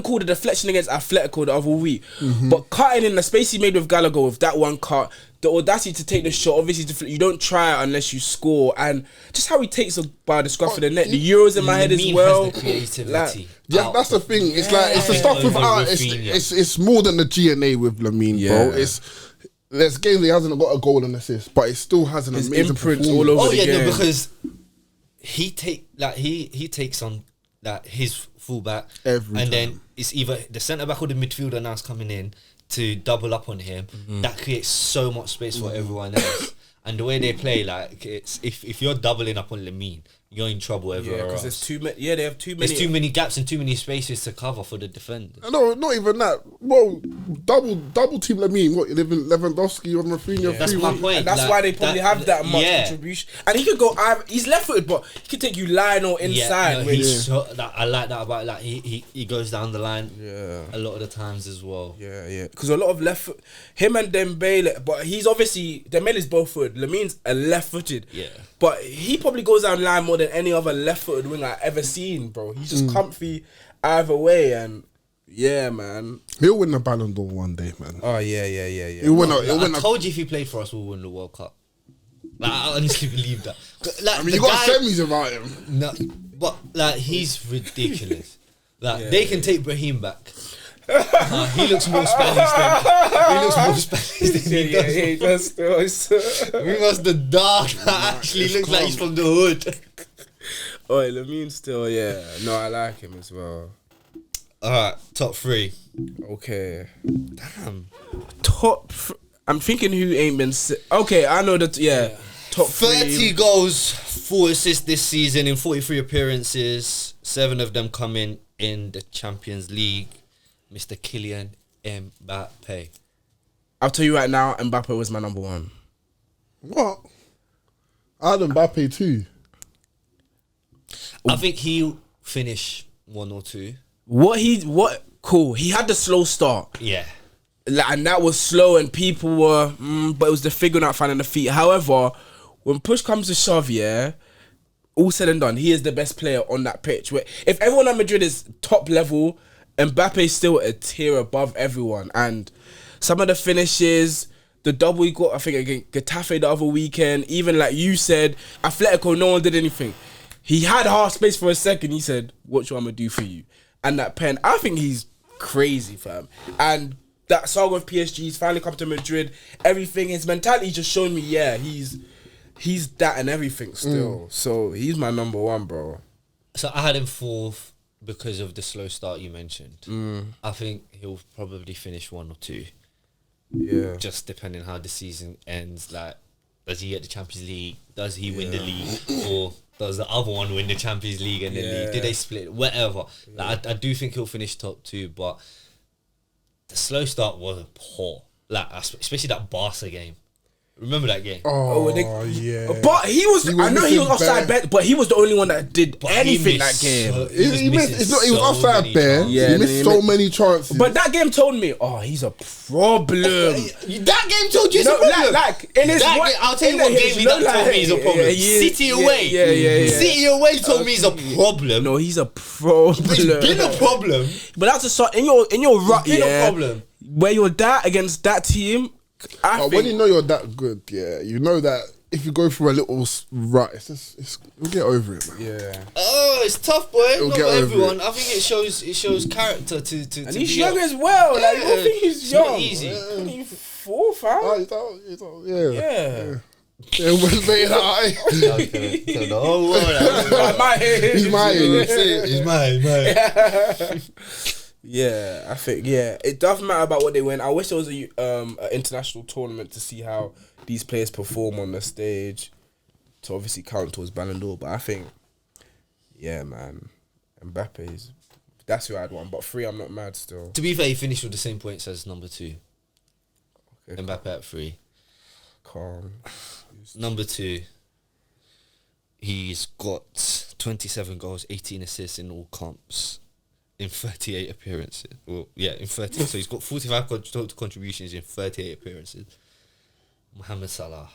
called the deflection against Atletico the other week, but cutting in the space he made with Gallagher with that one cut, the audacity to take the shot. Obviously, you don't try it unless you score, and just how he takes it by the scruff of the neck. The Euros in my head as Lamine well. has the creativity. Yeah, that's the thing. It's like it's the stuff with art. It's more than the GNA with Lamine, bro. There's games he hasn't got a goal and assist, but it still has an amazing imprint performance. all over. Oh the yeah, game. no, because he takes on his fullback Every and time. then it's either the centre back or the midfielder now's coming in to double up on him. That creates so much space for everyone else. And the way they play, like it's if you're doubling up on Lamine, you're in trouble everywhere because else. there's too many. Yeah, they have too many. There's too many gaps and too many spaces to cover for the defenders. No, not even that. Well, double team Lamine. What, Lewandowski on Rafinha? That's my point. And that's like, why they probably have that much yeah. contribution. And he could go. He's left-footed, but he could take you line or inside. Yeah, no, he's so, I like that about like he goes down the line. Yeah. A lot of the times as well. Yeah. Because a lot of him and Dembele, but he's obviously Dembele's both-footed. Lamine's a left-footed. Yeah. But he probably goes down line more than any other left-footed winger I've ever seen, bro. He's just comfy either way, and yeah, man. He'll win the Ballon d'Or one day, man. Oh yeah. He'll win. I told you if he played for us, we'll win the World Cup. Like, I honestly believe that. Like, I mean, you got semis about him. No, but like he's ridiculous. Like they can take Brahim back. He looks more Spanish than he does. Bring us the dark that actually looks like he's from the hood. Oh, Lamine still, yeah. No, I like him as well. Alright, top three. Okay. Damn. I'm thinking who ain't been... Okay, I know that, yeah. Top 30 three. goals, 4 assists this season in 43 appearances. 7 of them coming in the Champions League. Mr. Kylian Mbappe. I'll tell you right now, Mbappe was my number one. What? I had Mbappe too. I think he'll finish 1 or 2. Cool. He had the slow start. Yeah. And that was slow and people were... but it was the figuring out finding the feet. However, when push comes to shove, yeah, all said and done, he is the best player on that pitch. If everyone at Madrid is top level... Mbappe is still a tier above everyone, and some of the finishes, the double he got, I think against Getafe the other weekend, even like you said, Atletico, no one did anything. He had half space for a second. He said, "What you want me to do for you?" And that pen, I think he's crazy, fam. And that saga with PSG, he's finally come to Madrid. Everything, his mentality just showing me, yeah, he's that and everything still. So he's my number one, bro. So I had him 4th. Because of the slow start you mentioned. I think he'll probably finish 1 or 2. Yeah. Just depending how the season ends. Like, does he get the Champions League? Does he win the league? Or does the other one win the Champions League and the league? Do they split? Whatever. Like, I do think he'll finish top 2, but the slow start was poor. Like, especially that Barca game. Remember that game? Yeah. But he was I know he was offside bet, but he was the only one that did anything that game. He was offside bare. Yeah, he missed so many chances. But that game told me, he's a problem. That game told you it's a problem. Like in his I'll tell you what game that told me he's a problem. City away. Yeah. City away told me he's a problem. No, he's a problem. It's been a problem. But that's a start in your rut. It's been a problem. Where you're that against that team. When you know you're that good, yeah, you know that if you go through a little rut, you'll get over it, man. Yeah. Oh, it's tough, boy. You'll Not get for over everyone. I think it shows character to. And he's young as well. Like you don't think he's it's young. not easy. He's 4, fam. Yeah. Yeah. Yeah, was made high. So the whole world. He's mine. He's mine. Yeah, I think it doesn't matter about what they win. I wish there was a international tournament to see how these players perform on the stage to obviously count towards Ballon d'Or. But I think, yeah, man, Mbappe is That's who I'd want. But 3, I'm not mad still. To be fair, he finished with the same points as number 2. Okay, Mbappe at 3. calm. Number 2, he's got 27 goals, 18 assists in all comps in 38 appearances. Well, yeah, in 30. So he's got 45 total contributions in 38 appearances. Mohamed Salah.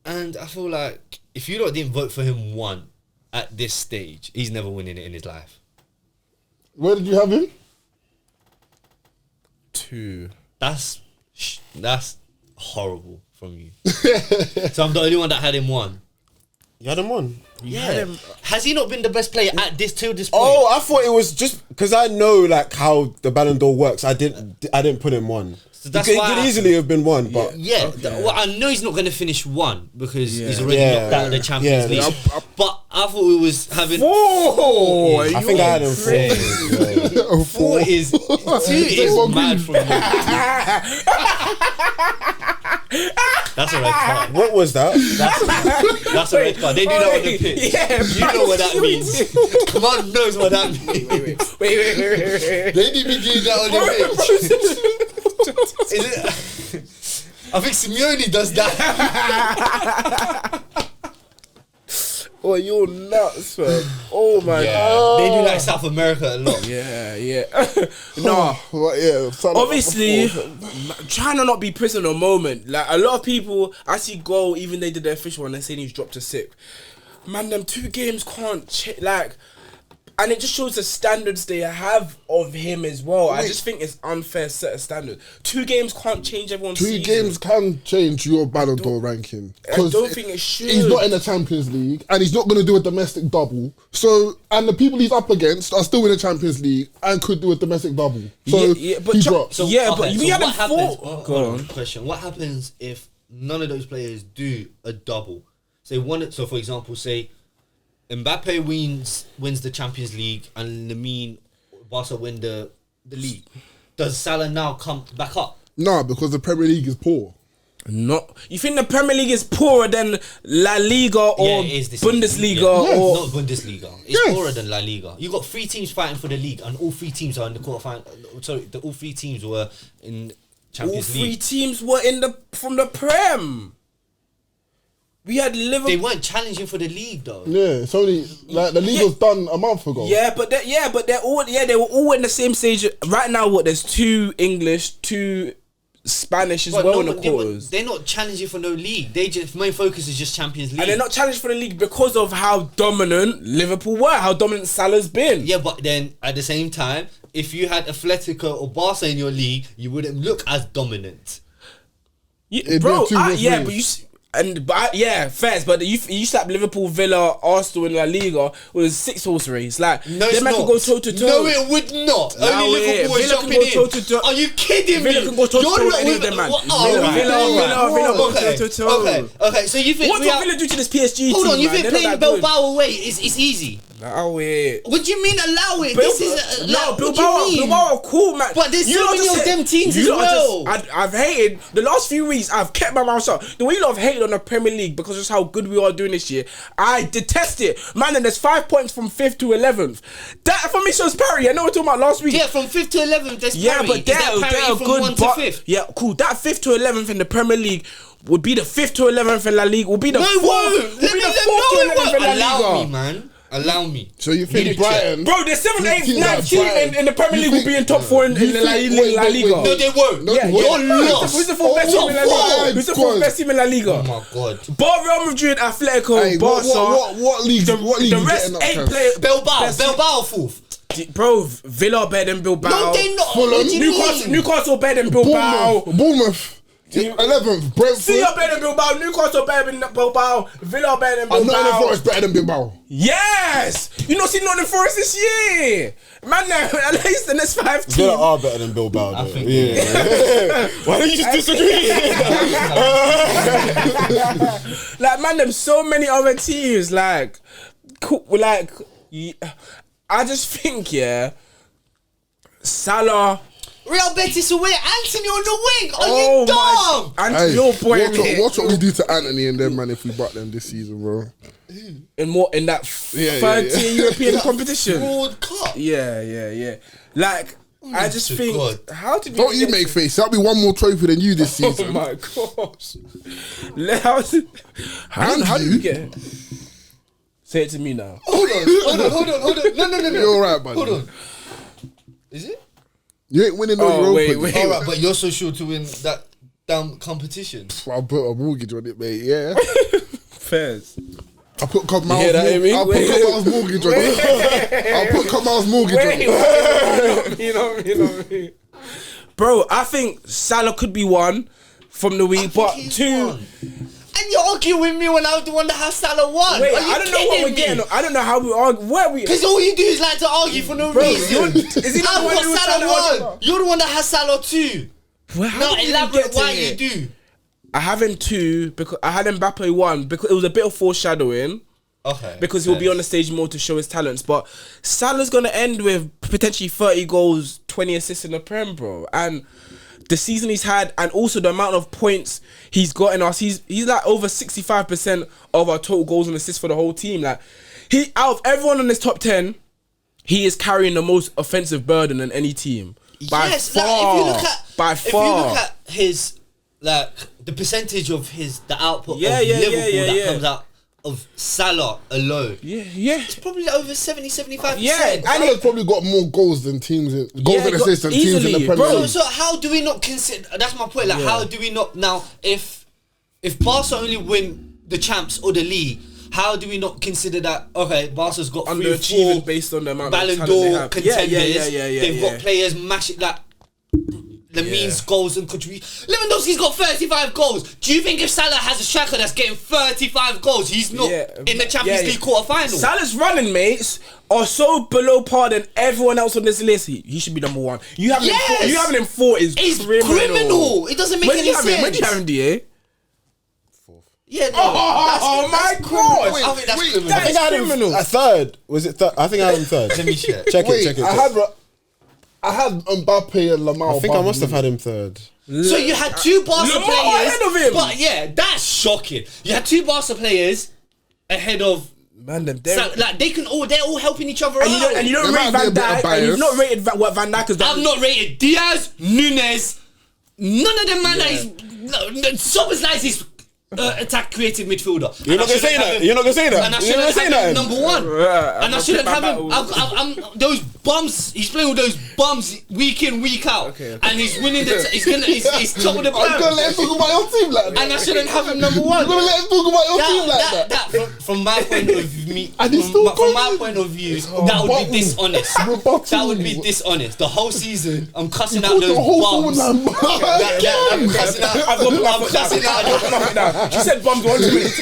And I feel like if you lot didn't vote for him one at this stage, he's never winning it in his life. Where did you have him? 2. That's horrible from you. So I'm the only one that had him one. You had him on. Yeah. Has he not been the best player at this till this point? Oh, I thought it was just because I know like how the Ballon d'Or works. I didn't put him one. So that's he why could easily have been one, but well, I know he's not going to finish one because he's already Yeah. knocked out of the Champions Yeah, League. But I thought we was having 4! I think I had him 4. 4 is 2 is mad for me. That's a red card. What was that? That's a red card. They do that on the pitch. Yeah, You know what that means. God knows what that means. Wait. They didn't be doing that on the pitch. Is it? I think Simeone does that. Oh, you're nuts, man. Oh my god. They do that in South America a lot. Yeah. No. Well, yeah, Salah Obviously, before. trying to not be prisoner moment. Like a lot of people, I see goal. Even they did the official one. They're saying he's dropped to 6. Man, them 2 games can't like. And it just shows the standards they have of him as well. I just think it's unfair set of standards. 2 games can't change everyone's 2 season. games can change your Ballon d'Or ranking. I don't think it should. He's not in the Champions League, and he's not going to do a domestic double. So, and the people he's up against are still in the Champions League and could do a domestic double. So but he drops. So, yeah, okay, but we had what him happens? 4. Hold on. Question: what happens if none of those players do a double? Say one. So, for example, say Mbappe wins the Champions League and Lamine Barca win the league. Does Salah now come back up? No, because the Premier League is poor. Not. You think the Premier League is poorer than La Liga or it is this Bundesliga season. Yeah. or Not Bundesliga. It's Yes. poorer than La Liga. You got 3 teams fighting for the league, and all 3 teams are in the quarterfinal. Sorry, all 3 teams were in all Champions 3 League. teams were from the Prem. We had Liverpool. They weren't challenging for the league though. Yeah, it's only like the league was done a month ago. Yeah, but they were all in the same stage. Right now, there's 2 English, 2 Spanish as But well in no, the but quarters. they're not challenging for no league. They just main focus is just Champions League. And they're not challenged for the league because of how dominant Liverpool were, how dominant Salah's been. Yeah, but then at the same time, if you had Atletico or Barca in your league, you wouldn't look as dominant. Yeah, bro, two different yeah, ways. but fairs. But you slap Liverpool, Villa, Arsenal in La Liga with a 6-horse race. Like No, they it's might not. go toe to toe. No, it would not. No, Only it- Liverpool is Villa can jumping go in. toe-to-toe. Are you kidding me? Villa can go toe to toe You're with not any of with- them, man. What- Villa oh, right. Villa go Okay. toe to toe. Okay. So you think What we did are? Villa do to this PSG Hold team? on, you man? think They're playing not that good. Bilbao away is easy? No, wait. What do you mean allow it? This is what do you mean? Bilbao are cool, man. But there's so lot many just of hate- them teams you as lot are well. I've hated the last few weeks. I've kept my mouth shut. The way you lot have hated on the Premier League because of how good we are doing this year, I detest it, man. And there's 5 points from 5th to 11th. That for me shows parity. I know we're talking about last week. Yeah, from 5th to 11th, there's Yeah, parity. but Is that they're parity from good. 1 to but 5th? yeah, cool. That 5th to 11th in the Premier League would be the 5th to 11th in La Liga. Would be the No, it 4th. won't. Would Let be me the let 4th to me 11th in La Allow Liga. me, man. Allow me. So you think Brighton? Bro, the 7th, 8th, think 9th that team Brighton- in the Premier you League will think- be in top 4 in you La think- Liga. wait, No, they won't. No, Yeah, what? You're lost. Who's the 4th best team in La Top Liga? four. Who's the 4th best team in La Liga? Oh my god. Bar Real Madrid, Atletico, Hey, Barca. what league? What league The you rest getting up 8 to? players. Bilbao 4th. Bro, Villa better than Bilbao. No, they're not. Fulham. What do you Newcastle, mean? Newcastle better than Bilbao. Bournemouth. 11th. Brentford. Villa better than Bilbao. Newcastle better than Bilbao. Villa better than Bilbao. Nottingham Forest better than Bilbao. Yes! You not see Nottingham Forest this year. Man, at least the next 5 teams. Villa are better than Bilbao. I Though. think- Yeah. Why don't you just disagree? Like, man, there's so many other teams. Like, I just think, yeah, Salah Real Betis away, Anthony on the wing. Are you dumb? And Hey, your boy watch what we do to Anthony and them, man, if we butt them this season, bro. in that third tier European competition. Broad cut. Yeah. Like, I just to think, God. how did we Don't you get make face. That'll be one more trophy than you this Oh season. my gosh. How did we get here? Say it to me now. Hold on. No. You're alright, buddy. Hold on. Is it? You ain't winning no Europa. wait. League. All right, but you're so sure to win that damn competition. I'll put a mortgage on it, mate. Yeah. Fairs. I'll put Cobmal's hear that, Amy? I'll put Cobmal's mortgage on it. I'll put Cobmal's mortgage on it. You know what I mean? Bro, I think Salah could be one from the week, but two. And you're arguing with me when I was the one that has Salah won. Wait, Are you I don't know what we're kidding getting. me? I don't know how we argue. Where we? Because all you do is like to argue for no reason. is he not the I've one got who was Salah Salah one. You're the one that has Salah two. Well, how Now did we elaborate get to why here? you do. I have him two because I had Mbappe one because it was a bit of foreshadowing. Okay. Because he'll be on the stage more to show his talents. But Salah's gonna end with potentially 30 goals, 20 assists in the Prem, bro. And the season he's had, and also the amount of points he's got in us, he's like over 65% of our total goals and assists for the whole team. Like, he out of everyone in this top 10, he is carrying the most offensive burden than any team. By Yes, far. like if you look at by if far. you look at his like the percentage of the output Yeah, of yeah, Liverpool yeah, that yeah. comes out of Salah alone, Yeah. it's probably over 70-75%. Yeah, and Salah's probably got more goals than teams in goals Yeah, and assists than teams in the easily, Premier bro. League. So how do we not consider? That's my point. Like, how do we not now? If Barca only win the champs or the league, how do we not consider that? Okay, Barca's got 3 or 4 underachieving based on the amount of Ballon talent they d'Or have. contenders. Yeah, They've got players mashing that. The means goals and contributions. Lewandowski's got 35 goals. Do you think if Salah has a striker that's getting 35 goals, he's not in the Champions League quarter-final? Salah's running mates are so below par than everyone else on this list. He should be number one. You having him four is It's criminal. It doesn't make When any do you have sense. him? When do you have him, DA? Yeah, no. Oh my god! I think that's criminal. I think I had him a third. Was it third? I think I had him third. Let me check. Check it. I had Mbappe and Lamar. I think I must have had him third. So you had 2 Barca Lamar players ahead of him. But yeah, that's shocking. You had 2 Barca players ahead of Man, them like they're all helping each other out. and you don't There rate might be a Van bit of Dijk, and bias. you've not rated what Van Dijk has done. I've not rated Diaz, Nunes, none of them man that is Szoboszlai is attack creative midfielder. You're not gonna say that. You're not gonna say that. And I You're not shouldn't gonna have say him that. number 1. Yeah, And I shouldn't have him. battles. I'm those bums. He's playing with those bums week in, week out. Okay. And he's winning the. He's top of the I'm gonna let him plan. talk about your team like that. And I shouldn't have him number 1. I'm gonna let him talk about your team like that. From my point of view, And he's still from my going. point of view, that would be dishonest. Rebuttal. That would be dishonest. The whole season, I'm cussing out Put the those whole bums. forward line. I'm cussing out. I've got my I'm foot cussing down. out. I've got my foot down. She said bums once a minute.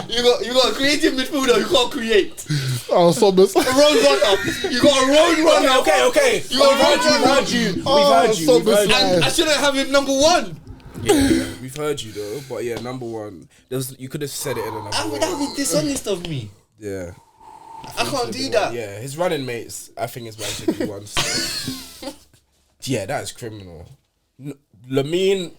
You got a creative midfielder who can't create. Oh, Sobbers. A road runner. You got a road runner. Okay. You got a road We've runner. heard you. Oh, We've heard you. And I shouldn't have him number 1. Yeah, we've heard you though. But yeah, number 1. You could have said it in another way. That would be dishonest of me. Yeah. I can't do that. Yeah, his running mates, I think his man should be 1 still. Yeah, that is criminal. Lamine,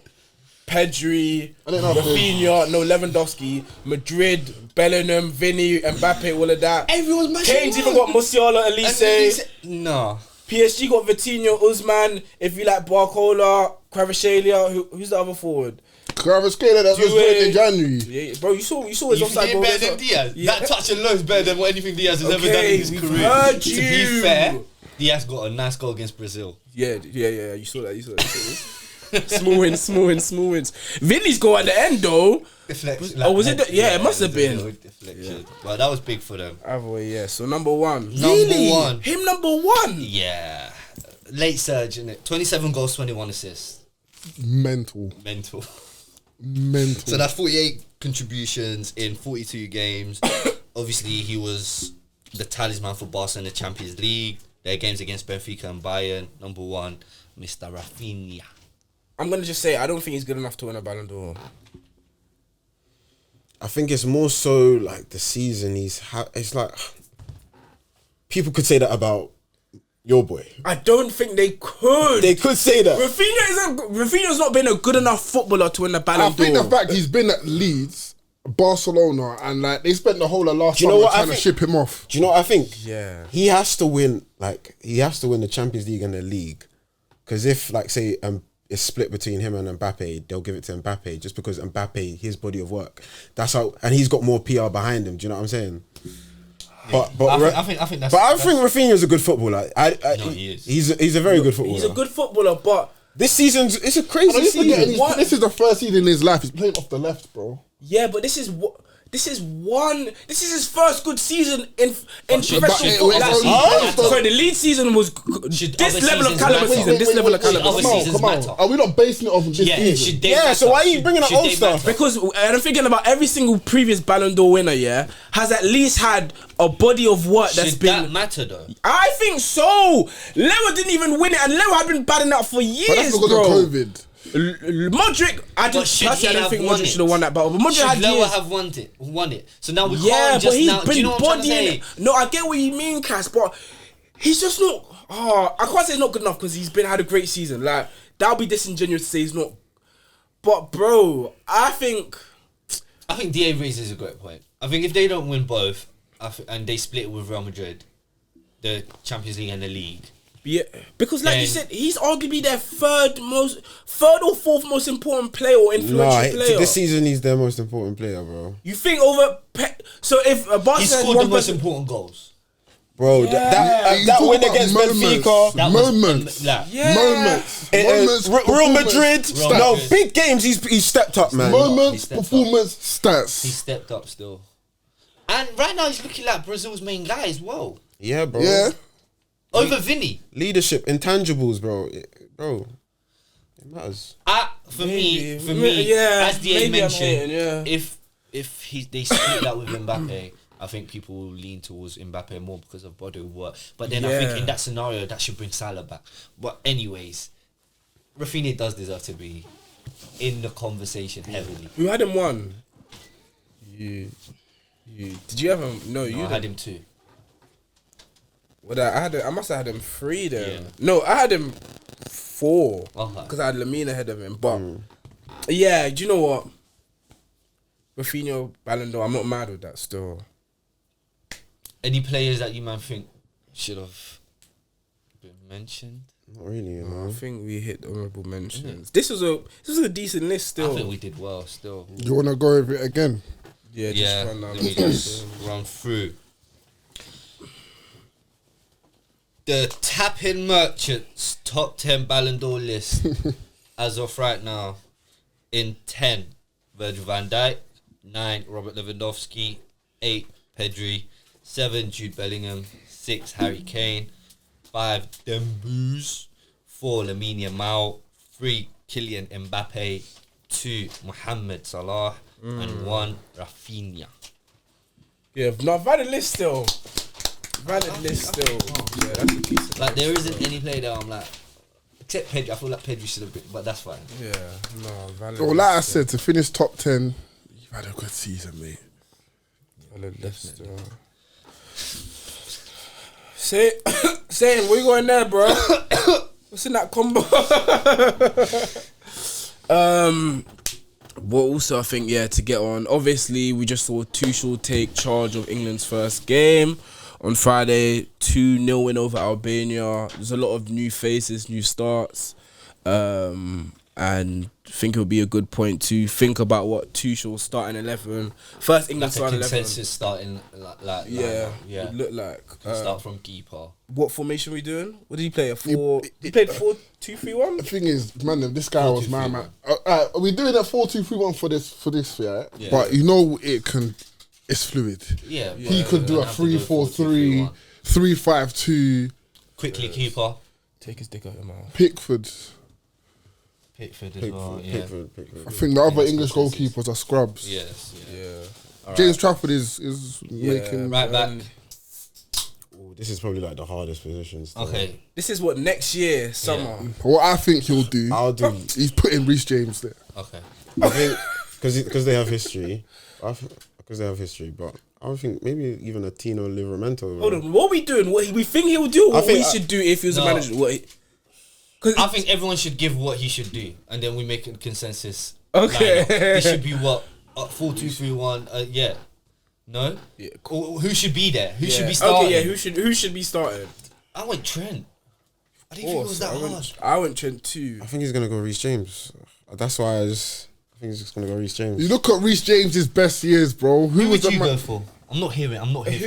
Pedri, Rafinha, Lewandowski, Madrid, Bellingham, Vinny, Mbappe, all of that. Everyone's mashing Kane's him even up. got Musiala, Elise. No. PSG got Vitinho, Usman. If you like Barcola, Kvaratskhelia, who's the other forward? Kvaratskhelia, that's what's playing in January. Yeah, bro, you saw his You offside think goal. better than Diaz? Yeah. That touch alone is better than what anything Diaz has ever done Okay, in his we've career. heard To you. be fair, Diaz got a nice goal against Brazil. Yeah, you saw that. Small wins. Vinny's goal at the end though. Deflection. Was it? Yeah, it must have been. Deflection. Well, that was big for them. Either way, yeah. So number 1. Number Really? 1. Him number 1. Yeah. Late surge, innit? 27 goals, 21 assists. Mental. Mental. So So that's 48 contributions in 42 games. Obviously, he was the talisman for Barca in the Champions League. Their games against Benfica and Bayern. Number 1, Mr. Rafinha. I'm gonna just say I don't think he's good enough to win a Ballon d'Or. I think it's more so like the season it's like people could say that about Your boy. I don't think they could. They could say that. Rafinha's not been a good enough footballer to win the Ballon d'Or. I think the fact he's been at Leeds, Barcelona, and like they spent the whole of last Do you know summer what I trying to think? ship him off. Do you know what I think? Yeah. He has to win. Like he has to win the Champions League and the league, because if like say it's split between him and Mbappe, they'll give it to Mbappe just because Mbappe, his body of work. That's how, and he's got more PR behind him. Do you know what I'm saying? But I think that's. But I think Rafinha's a good footballer. No, he is. He's a very good footballer. He's a good footballer, but This season's it's a crazy And season. this is the first season in his life. He's playing off the left, bro. yeah, but this is his first good season in professional but football. it- Like, oh, sorry, the Leeds season was Should this other level of seasons caliber matter? season. This level of caliber. Other seasons matter. Are we not basing it off of this Yeah, season? should they Yeah, matter? so why are you bringing up Should old they stuff? matter? Because and I'm thinking about every single previous Ballon d'Or winner, yeah, has at least had a body of work that's Should been. that matter though? I think so. Leo didn't even win it, and Leo had been batting out for But years, that's because bro. of COVID. Modric, I But should didn't he think have Modric won should have won that battle. But Modric Should had Lower years. have won it? So now we Yeah, can't but just he's now. Do you been know what I'm trying to bodying. say? No, I get what you mean, Cass, but he's just not. Oh, I can't say he's not good enough because he's had a great season. Like that'll be disingenuous to say he's not. But bro, I think DA raises a great point. I think if they don't win both, and they split it with Real Madrid, the Champions League and the league. yeah, because like you Then- said, he's arguably their third or fourth most important player or influential player. This season he's their most important player, bro. You think over so if Barca He has scored one the most person- important goals. Bro, You that talk win about against moments. Benfica, That was, Moments. like, Yeah. Moments. Real performance, Madrid, stats. no big games. He's stepped up, man. He Moments, stepped up. performance, he stats. stepped up still. And right now he's looking like Brazil's main guy as well. Yeah, bro. Yeah. Over Vinny. Leadership, intangibles, bro. Bro, it matters. For Maybe. me, Yeah, as DA maybe I'm mentioned, hating, yeah. if they split that with Mbappe, I think people will lean towards Mbappe more because of body of work. But then I Yeah. think in that scenario that should bring Salah back. But anyways, Rafinha does deserve to be in the conversation heavily. Who had him one? You. Did you have him? No, you I had didn't. him too. Well, I must have had him 3 then. Yeah. No, I had him 4 Okay. because I had Lamine ahead of him. But yeah, do you know what? Rafinha, Ballon d'Or. I'm not mad with that still. Any players that you man think should have been mentioned? Not really, you I know. think we hit the honourable mentions. This was a decent list still. I think we did well still. You want to go over it again? Yeah, just Yeah, run down let me the just run through. The Tapping Merchants top 10 Ballon d'Or list as of right now. In 10, Virgil van Dijk. 9, Robert Lewandowski. 8, Pedri. 7, Jude Bellingham. 6, Harry Kane. 5, Dembouz. 4, Lamine Yamal. 3, Kylian Mbappe. 2, Mohamed Salah. And 1, Rafinha. Yeah, no, valid list still. Valid list still. Yeah, that's a decent. Like there isn't any player that I'm like, except Pedri. I feel like Pedri should have been, but that's fine. Yeah, no, valid. Well, like I list said, to finish top 10, you've had a good season, mate. still. Valid list still. Saying, where you going there, bro? What's in that combo? But also, I think, yeah, to get on, obviously, we just saw Tuchel take charge of England's first game on Friday, 2-0 win over Albania. There's a lot of new faces, new starts, and I think it'll be a good point to think about what Tuchel's starting 11, first England Like a starting 11. consensus starting like Yeah, yeah. would look like. Start from keeper. What formation we doing? What did he play? He played 4-2-3-1. The thing is, man, this guy was my 4-2-3-1. man. We're doing a 4-2-3-1 for this, yeah? Yeah. But you know, it's fluid. Yeah, He could do a 3-4-3, 3-5-2, quickly keeper. Take his dick out your mouth. Pickford. Pickford as well. Yeah. Pickford. I think the other English goalkeepers are scrubs. Yes. Yeah. Yeah. James Trafford is making... Right back. Ooh, this is probably like the hardest position. Still. Okay. This is what next year, summer. What I think he'll do, I'll do. he's putting Reece James there. Okay. I think because they have history. Because they have history, but I don't think maybe even a Tino Livramento. Hold on, what are we doing? What we think he'll do? What he should do if he was a manager? I think everyone should give what he should do, and then we make a consensus. Okay. It should be what 4-2-3-1. Yeah. No. Yeah. Or who should be there? Who should be starting? Okay, yeah. Who should be starting? I went Trent. I didn't think it was that hard. I went Trent too. I think he's gonna go Reece James. That's why I think he's just gonna go Reece James. You look at Reece James' best years, bro. Who would you go for? I'm not here for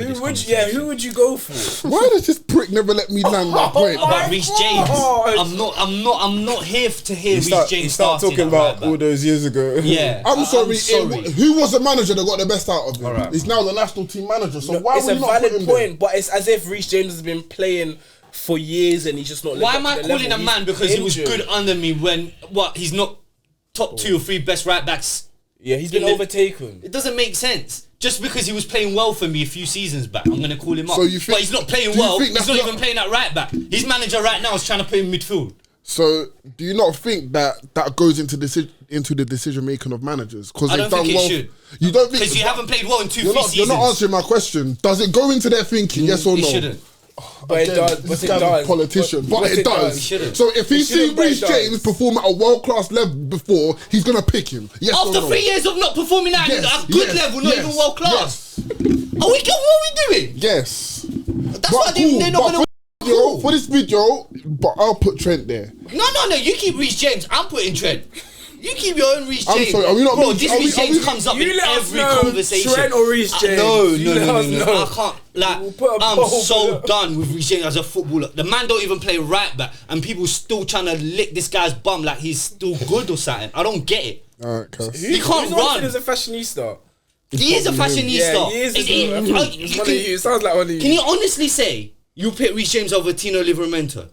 this conversation. Who would you go for? Why does this prick never let me land my point? About Reece James. I'm not here to hear Reece James He started starting talking at about right back. all those years ago. Yeah. I'm sorry. Who was the manager that got the best out of him? Alright. He's now the national team manager. So why It's would a you not put valid him there? point, but it's as if Reece James has been playing for years and he's just not. Why lived am up I to the calling level. a man because he was Injured. good under me when he's not top 2 or 3 best right backs? Yeah, he's been in the- overtaken. It doesn't make sense. Just because he was playing well for me a few seasons back, I'm gonna call him up. So you think- but he's not playing do you well. think He's that's not not- even playing at right back. His manager right now is trying to put him midfield. So do you not think that goes into the decision making of managers? Because I they've don't done think it well. should. You don't think Because you haven't played well in 2-3 You're seasons. not answering my question. Does it go into their thinking? Yes or It no? shouldn't. But it does. This But it guy's a does. politician, but it does. It shouldn't. So if he's shouldn't, seen but it Reece does. James perform at a world class level before, he's gonna pick him. Yes After or no? 3 years of not performing at Yes, a good yes, level, not yes, even world class. yes. What are we doing? Yes. That's why they're not gonna. For this video, but I'll put Trent there. No. You keep Reece James. I'm putting Trent. You keep your own Reece I'm James. sorry, are we not Bro, being- this are we- Reece are James we- comes up You in let us every know conversation. Trent or Reece James. No. You let us know. I can't. We'll put a I'm poll so for done with Reece James as a footballer. The man don't even play right back, and people still trying to lick this guy's bum like he's still good or something. I don't get it. Alright, Cass. He can't run. He's a fashionista. He is a fashionista. Yeah, he is. It's one of you. It sounds like one of you. Can you honestly say you pick Reece James over Tino Livramento?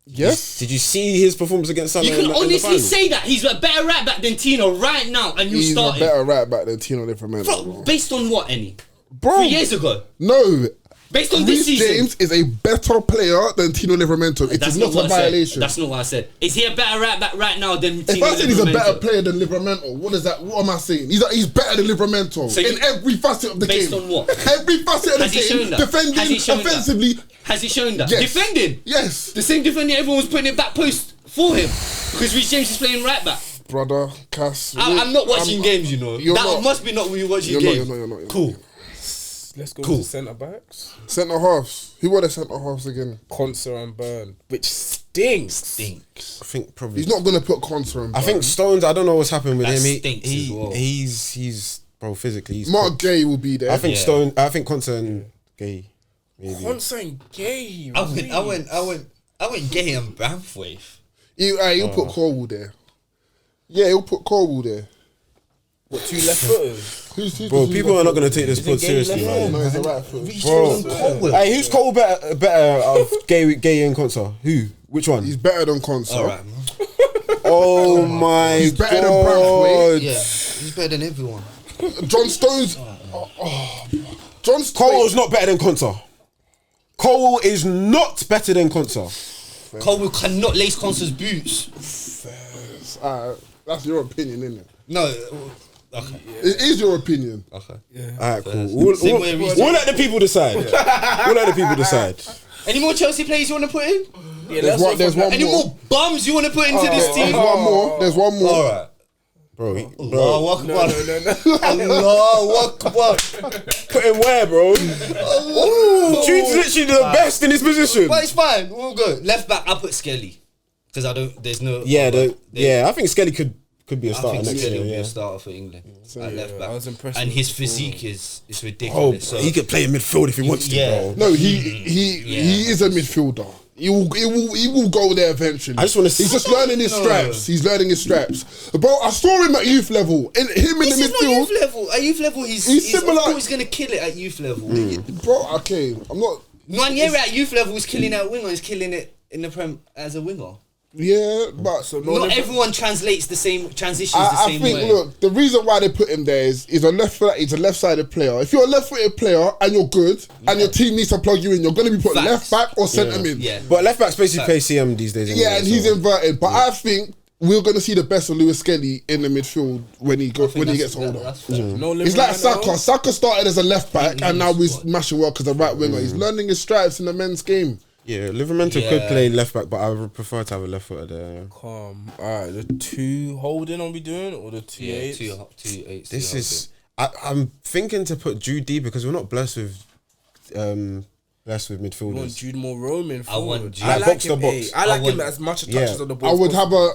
Yes. Did you see his performance against Salah? You can in the honestly final? say that he's a better right back than Tino right now, and you He's a started. better right back than Tino Livramento. Bro, based on what, Any? Bro, 3 years ago. No. Based on Reece this season. James is a better player than Tino Livramento. It is not what a I said. violation. That's not what I said. Is he a better right back right now than If Tino I said he's a better Livramento? player than Livramento, what is that? What am I saying? He's better than Livramento So in you- every facet of the based game. on what? Every facet of the Has he game, shown that? Has he defending, shown that? offensively. Has he shown that? Yes. Defending. Yes, The same defending everyone was putting in back post for him. Because Reece James is playing right back. brother, Cass. I'm not watching games, you know. You're That not. must be not when you're watching You're not, games. you're not. Cool. Let's go Cool. to centre backs. Centre halves. Who were the centre halves again? Conser and Byrne, which stinks. Stinks. I think probably. He's not gonna put Conser in. I think Stones. I don't know what's happened with That him. stinks as well. He's bro physically. He's Mark Gay will be there. I think Yeah. Stone. I think Conte and Gay. Maybe. Conser and Gay. I went gay and Bramthwaite. He'll put Corwell there. Yeah, he'll put Corwell there. What, 2 left footers? Who's Bro, people are not going to take this Is it pod Gay seriously, left man. No, he's a right foot. Bro, hey, who's Cole better of Gay and Conte? Who? Which one? He's better than Conser. Alright, man. Oh my He's better than God. Braithwaite. Yeah. He's better than everyone. John Stones. John Stones. Cole not better than Conte. Cole is not better than Conte. Cole cannot lace Conser's boots. That's your opinion, isn't it? No. Okay. It is your opinion. Okay. Alright, cool. We'll Same way Reece let the people decide. We'll let the people decide. Any more Chelsea players you want to put in? Yeah, There's one Any more. more bums you want to put into this There's team? one more. There's one more. Alright. Bro, Allahu No. Akbar. Allahu Akbar. put him where, bro? Jude's literally the best in his position. But it's fine. We'll go. Left back, I'll put Skelly. Because I don't, there's no. Yeah, I think Skelly could be a I starter think next Skelly year. will be Yeah. a starter for England. At left back. I was impressed And with his his physique is Oh, ridiculous. so he could play in midfield if he wants to, Yeah. bro. No, he is a midfielder. He will go there eventually. I just wanna see- He's just learning his No. straps. He's learning his straps. Bro, I saw him at youth level. Him in This the is not midfield. youth level. At youth level, he's similar- Of course, he's gonna kill it at youth level. Bro, okay, I'm not. Nwaneri at youth level is killing at winger. He's killing it in the Prem as a winger. Yeah, but Not everyone translates the same transitions the I same think, way. look, the reason why they put him there is he's a left-sided player. If you're a left-footed player and you're good and your team needs to plug you in, you're going to be put Facts. left back or centre mid. Yeah. But left backs basically play CM these days. Yeah, anyway, and he's so- inverted. But I think we're gonna see the best of Lewis Skelly in the midfield when he gets older. That's fair. No It's like Livramento? Saka. Saka started as a left back and now he's smashing work as a right winger. He's learning his stripes in the men's game. Yeah, Livramento could play left back, but I would prefer to have a left footer there. Calm. Alright, the 2 holding are we doing or the 2 Yeah, 8s? 2 8s. This is. I'm thinking to put Jude D because we're not blessed with You want midfielders. Jude more roaming I want forward. Jude. I Like like box to him. box. I like I him want- as much touches Yeah. on the ball. I as would possible.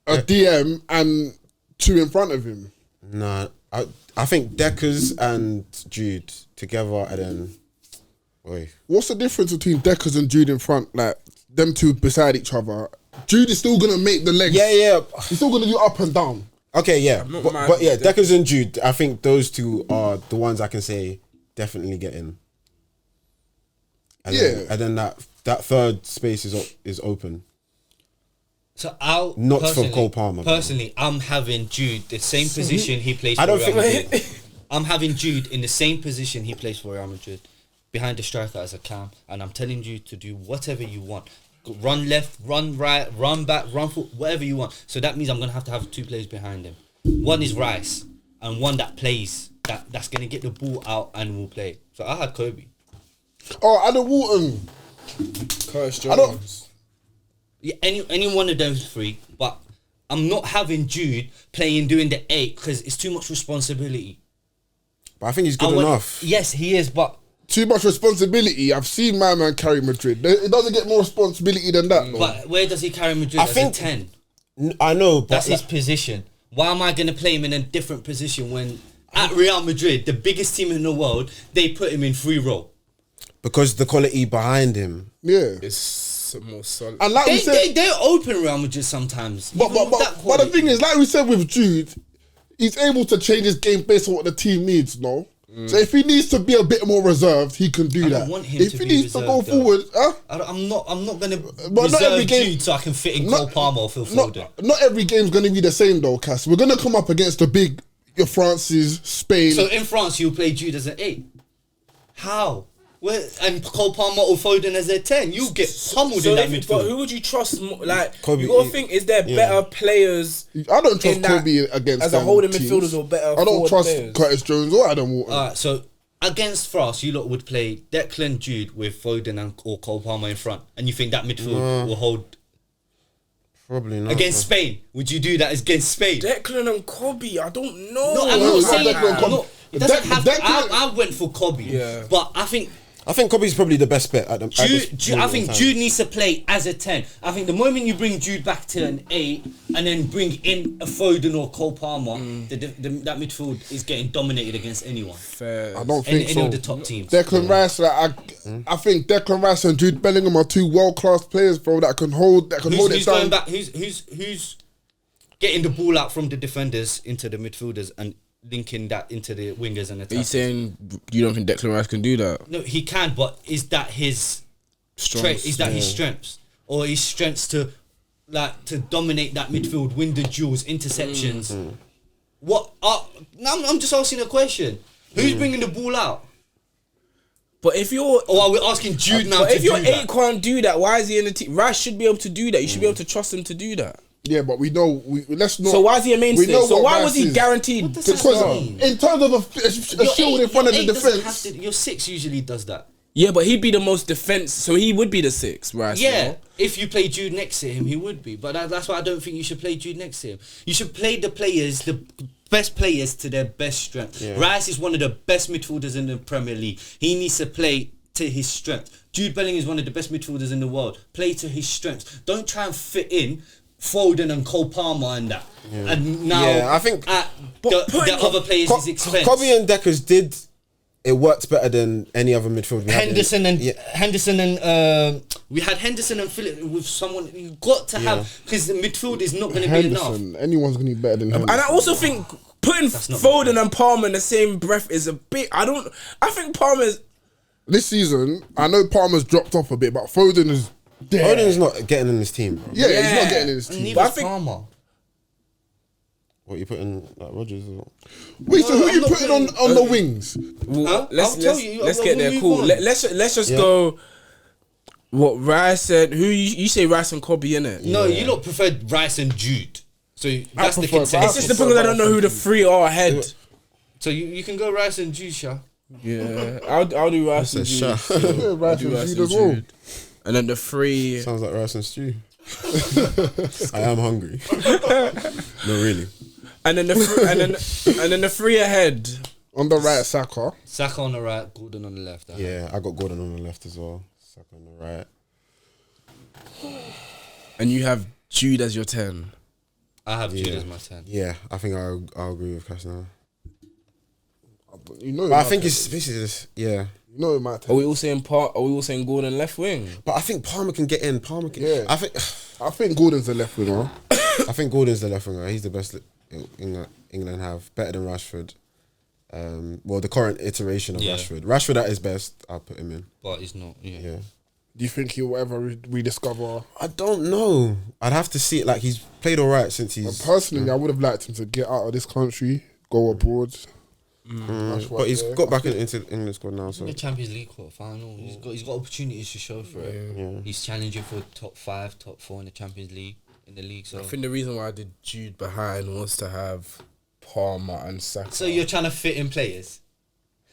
have a DM and 2 in front of him. Nah, I think Deckers and Jude together, and then. Oi. What's the difference between Deckers and Jude in front? Like them 2 beside each other. Jude is still gonna make the legs. Yeah. He's still gonna do up and down. Okay, yeah, not but, mad but yeah, with Deckers and Jude. I think those 2 are the ones I can say definitely get in. And then that third space is open. So I'll Not for personally- Cole Palmer, bro. Personally, I'm having Jude the same position he plays for I don't Real think- Madrid. I'm having Jude in the same position he plays for Real Madrid, behind the striker as a cam, and I'm telling you to do whatever you want. Run left, run right, run back, run forward, whatever you want. So that means I'm gonna have to have 2 players behind him. One is Rice, and one that plays that's gonna get the ball out and will play. So I had Kobe. Oh, Adam Wharton. Curtis I don't- Jones. Yeah, any one of those 3, but I'm not having Jude doing the 8 because it's too much responsibility. But I think he's good I want- enough. Yes, he is, but Too much responsibility. I've seen my man carry Madrid. It doesn't get more responsibility than that. but where does he carry Madrid I as think- a 10? I know, but That's his position. Why am I going to play him in a different position when at Real Madrid, the biggest team in the world, they put him in free roll? because the quality behind him. Yeah. It's more solid. And like we said, They're open Real Madrid sometimes. but the thing is, like we said with Jude, he's able to change his game based on what the team needs, no? So if he needs to be a bit more reserved, he can do I that. don't want him if to he be needs to go reserved, though. forward, huh? I'm not going to But not every reserve game- Jude so I can fit in not- Cole Palmer or Phil Foden. Not every game's going to be the same though, Cass. We're going to come up against the big, your France's, Spain. So in France, you'll play Jude as an 8. How? And Cole Palmer or Foden as a 10. You get pummeled in that But midfield. who would you trust more? Like, Kobe, you gotta think, is there better players I don't trust in that- Kobe against as a them holding teams. midfielders or better I don't forward trust players? Curtis Jones or Adam Wharton. Alright, so against France, you lot would play Declan Jude with Foden or Cole Palmer in front, and you think that midfield will hold Probably not. against Spain? Would you do that against Spain? Declan and Kobe, I don't know. No, I'm no, not no, saying Declan and Kobe. it doesn't have to. Declan- I went for Kobe, Yeah. but I think I think Kobe's probably the best bet at the Jude needs to play as a 10. I think the moment you bring Jude back to an 8 and then bring in a Foden or Cole Palmer, that midfield is getting dominated against anyone. Fair. I don't Any think so. of the top teams. Declan Rice, like, I think Declan Rice and Jude Bellingham are 2 world class players, bro. That can hold it Who's down. going back? Who's getting the ball out from the defenders into the midfielders and linking that into the wingers and Are you attackers? saying you don't think Declan Rice can do that? No, he can, but is that his Strengths, Is that his strengths or his strengths to dominate that midfield, win the duels, interceptions? What? Now I'm just asking a question. Who's bringing the ball out? But if you're, Or are we asking Jude now but to if do your 8 that? can't do that, why is he in the team? Rice should be able to do that. You should be able to trust him to do that. Yeah, but we know let's not. So why is he a mainstay? we know So what why Rice was he is. guaranteed What does to that start? mean? In terms of a shield in front of the Your 8 doesn't defense. have to- your 6 usually does that. Yeah, but he'd be the most defense, so he would be the 6, right? Yeah, if you play Jude next to him, he would be. But that's why I don't think you should play Jude next to him. You should play the best players to their best strength. Yeah. Rice is one of the best midfielders in the Premier League. He needs to play to his strength. Jude Bellingham is one of the best midfielders in the world. Play to his strengths. Don't try and fit in Foden and Cole Palmer and that. And now, Yeah, I think- at the other players' expense. Kobe and Deckers did. It worked better than any other midfield we had. Henderson and Yeah. we had Henderson and Phillips with someone you got to have because the midfield is not going to be enough. Henderson, anyone's gonna be better than Henderson. And I also think putting That's not Foden and Palmer in the same breath is a bit. I think Palmer's. This season, I know Palmer's dropped off a bit, but Foden is there. Foden's not getting in this team, bro. Yeah, he's Yeah. not getting in his And team. neither But I is think- Palmer. What you putting like Rogers? Wait, so No, who I'm you not putting on putting- the wings? Well, Huh? let's I'll tell you, let's I'll get there. move Cool. on. Let's just Yeah. go. What Rice and who you say Rice and Kobe innit? No, you lot preferred Rice and Jude. So that's the prefer consensus. It's just because I don't know who the three are ahead. So you can go Rice and Jude, Sha. Yeah, I'll do Rice and Jude. Yeah, Rice and Jude as well. And then the three. Sounds like rice and stew. I am hungry. No, really. And then and then the three ahead. On the right, Saka. Saka on the right, Gordon on the left. Yeah, I got Gordon on the left as well. Saka on the right. And you have Jude as your 10. I have Jude as my 10. Yeah, I think I'll agree with Cash now. You know, But I think this is just, yeah. You know, it might Are we all saying Gordon left wing? But I think Palmer can get in. Palmer can. Yeah. I think Gordon's the left winger. I think Gordon's the left winger. He's the best England have. Better than Rashford. Well, the current iteration of Rashford. Rashford at his best, I'll put him in. But he's not. Yeah. Do you think he'll ever rediscover? I don't know. I'd have to see it. Like, he's played all right since he's. Personally, I would have liked him to get out of this country, go abroad. But he's got back into the England squad now. So The Champions League quarter final. He's got opportunities to show for it. yeah. He's challenging for top 5, top 4 in the Champions League. In the league, so I think the reason why I did Jude behind was to have Palmer and Saka. So you're trying to fit in players.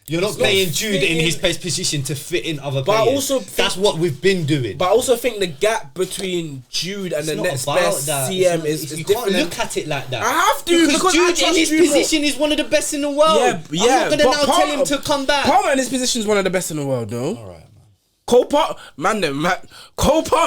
You're not playing Jude in his best position to fit in other But I players. also That's what we've been doing. But I also think the gap between Jude and It's the not next about best that. CM It's is not- you different. can't look at it like that. I have to because I Jude in trust his you, bro. position is one of the best in the world. Yeah, yeah. I'm not gonna now tell him to come back. Palmer in his position is one of the best in the world, no? All right, man. Cole Palmer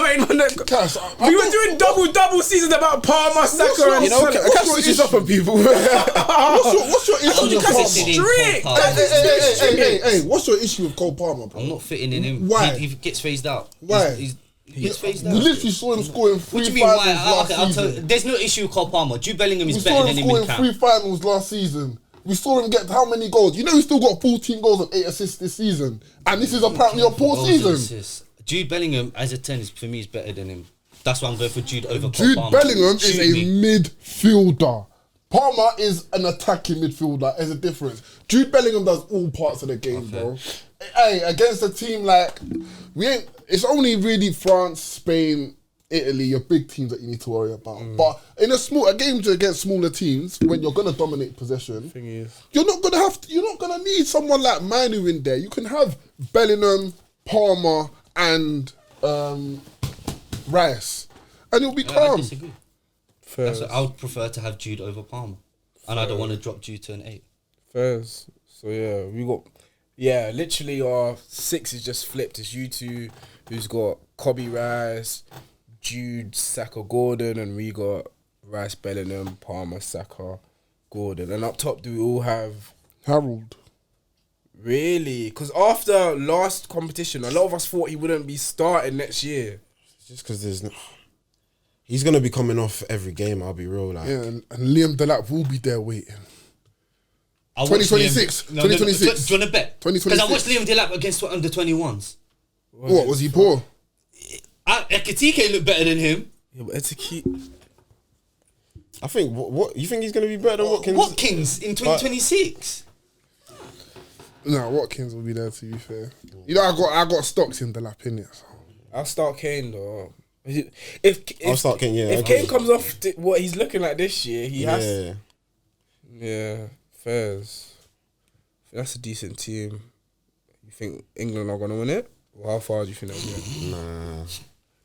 ain't one that. Cass, We were doing double seasons about Palmer, Saka, and your- Salah. Cass switches up on people. what's your issue with Cass Palmer? is strict. Cole Cass Palmer. is Hey, what's your issue with Cole Palmer, bro? I'm not fitting in him. Why? He gets phased out. Why? He gets phased We out. literally saw him scoring What three do you mean? Why? finals last I'll tell you. season. There's no issue with Cole Palmer. Jude Bellingham We is saw better him than him in scoring camp. 3 finals last season. We saw him get how many goals? You know he still got 14 goals and 8 assists this season. And this is apparently a poor Goals and season. assists. Jude Bellingham as a 10 is, for me, is better than him. That's why I'm going for Jude over Cole Jude Palmer. Bellingham is Shoot a me. midfielder. Palmer is an attacking midfielder. There's a difference. Jude Bellingham does all parts of the game, bro. Hey, against a team like it's only really France, Spain, Italy, your big teams that you need to worry about. But in a game against smaller teams, when you're gonna dominate possession, you're not gonna need someone like Manu in there. You can have Bellingham, Palmer, and Rice, and you'll be I calm. disagree. That's what I would prefer to have Jude over Palmer. And I don't want to drop Jude to an 8. First. So yeah, we got literally our 6 is just flipped. It's you two who's got Kobe Rice, Jude, Saka, Gordon, and we got Rice, Bellingham, Palmer, Saka, Gordon. And up top, do we all have Harold. really? Because after last competition, a lot of us thought he wouldn't be starting next year. just because he's gonna be coming off every game. I'll be real, like. Yeah, and Liam Delap will be there waiting. I watched 2026. Liam- No, 2026. do you want to bet? 2026. Because I watched Liam Delap against under 21s. What was he poor? Ekitike looked better than him. Yeah, but it's a key. I think what you think he's gonna be better than Watkins? Watkins in 2026. No, Watkins will be there. To be fair, you know I got stocks in Delap in it. So. I'll start Kane though. If I'll start Kane. Yeah, if okay. Kane comes off what he's looking like this year, he has. Yeah. Yeah, fairs. That's a decent team. You think England are gonna win it? Or how far do you think they'll get? Nah.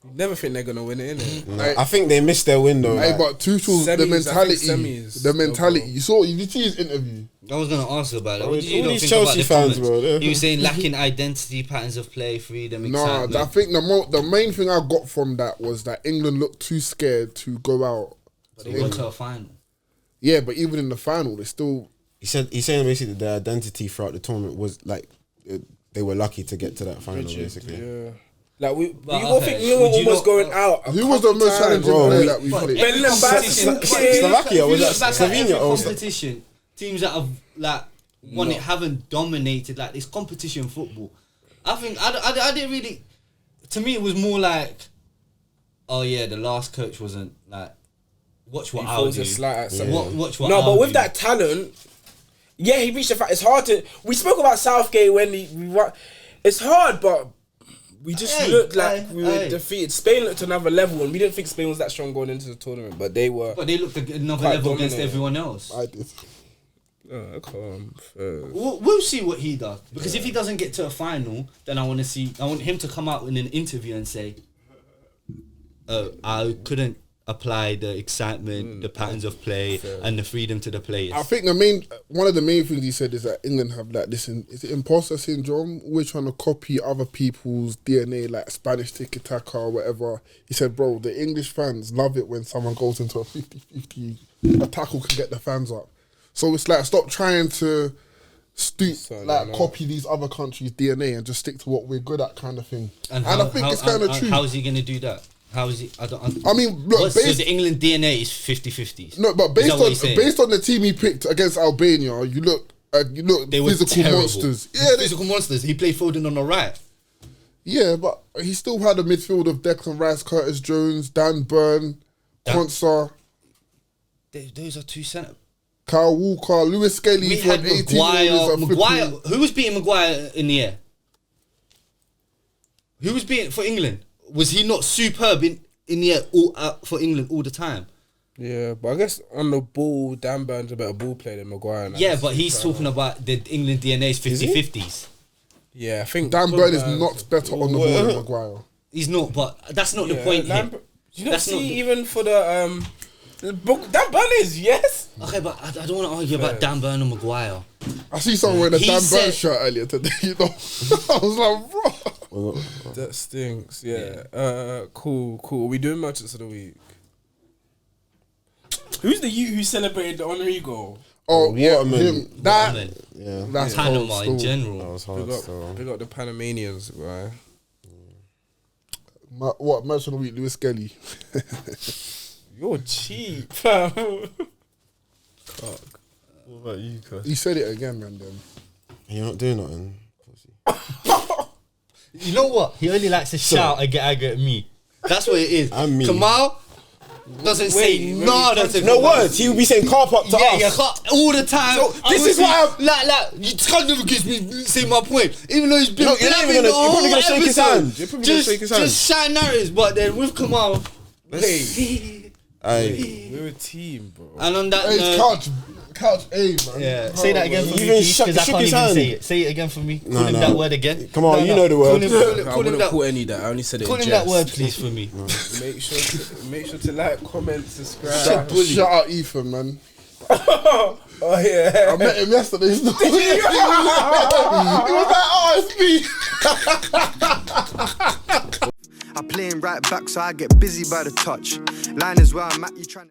You never think they're gonna win it, innit? Nah. I think they missed their window. Hey, like- but Tuchel, the Semis, I mentality, think semis. the mentality. You see his interview. I was going to ask about that. All What did you these not think Chelsea about the fans, comments? bro, they're- He was saying lacking identity, patterns of play, freedom, Nah, excitement. I think the main thing I got from that was that England looked too scared to go out. But they got to a final. Yeah, but even in the final, they still. He's saying basically that their identity throughout the tournament was like they were lucky to get to that final, basically. Yeah. Like we But all okay, think we were would you almost not- going out. a Who was the couple most challenging times. player that we But played? every Bellingham, competition- Batshuayi. Slovakia, If was you that look back at Slovenia every or competition, teams that have like won it haven't dominated. Like it's competition football. I think I didn't really. To me, it was more like, oh yeah, the last coach wasn't like. Watch what He I'll throws do. a slight at some- Watch what No, I'll but with do. that talent, yeah, he reached the fact. It's hard to. We spoke about Southgate when we. It's hard, but we just Hey, looked like we were hey. defeated. Spain looked another level, and we didn't think Spain was that strong going into the tournament, but they were. But they looked another Quite level against dominant. everyone else. I did. Come first. We'll see what he does, because if he doesn't get to a final, then I want him to come out in an interview and say, I couldn't apply the excitement, the patterns of play, and the freedom to the players. I think one of the main things he said is that England have like this, is it imposter syndrome? We're trying to copy other people's DNA, like Spanish tiki-taka or whatever. He said, bro, the English fans love it when someone goes into a 50-50, a tackle can get the fans up. So it's like, stop trying to copy these other countries' DNA and just stick to what we're good at, kind of thing. And I think it's kind of true. How is he going to do that? How is he? I mean, look, so the England DNA is 50-50s. No, but based on the team he picked against Albania, you look they were physical terrible. monsters. Yeah, Physical monsters. He played Foden on the right. Yeah, but he still had a midfield of Declan Rice, Curtis Jones, Dan Burn, Konsa, Those are two centre. Kyle Walker, Lewis Skelly. We had Maguire. Who was beating Maguire in the air? Who was beating for England? Was he not superb in the air for England all the time? Yeah, but I guess on the ball, Dan Burn's a better ball player than Maguire. Yeah, but he's talking about the England DNA is 50-50s. Yeah, I think Dan Burn is not better on the ball than Maguire. He's not, but that's not the point here. You don't see even for the Dan Burn is, yes. Okay, but I don't want to argue about Dan Burn and Maguire. I see someone wearing a He Dan said- Burn shirt earlier today, you know. I was like, bro. That stinks. Yeah. Cool. Are we doing matches of the week? Who's the youth who celebrated the honorary goal? Oh, yeah, Waterman. him. That, Yeah, that's Panama cold in still. general. that was hard. Still. Big up the Panamanians, right? What, match of the week, Lewis Skelly. You're cheap, fam. Fuck. What about you, Cuz? He said it again, man, then. You're not doing nothing. You know what? He only likes to shout and get angry at me. That's what it is. I'm mean. Kamal doesn't say nada to No Kamal. words. He would be saying car park to us. Yeah, all the time. So, this is why like you can't never get me say my point. Even though he's been You're not even blabbing gonna- you're probably gonna shake his hand. You're probably gonna shake his hand. Just shine narratives, but then with Kamal, Hey, Aye. we're a team, bro. and on that Hey, note, couch A, man. yeah, say that again for me, Even please, shook because I can't his even hand. say it. Say it again for me. Call him no. that word again. Come on, you know the word. I Call him wouldn't that. call any of that. I only said it Call in him jest. that word, please, for me. Make sure to like, comment, subscribe. Shout out Ethan, man. Oh yeah. I met him yesterday. He was like, oh, it's me. I play him right back, so I get busy by the touch. Line is where I'm at, you trying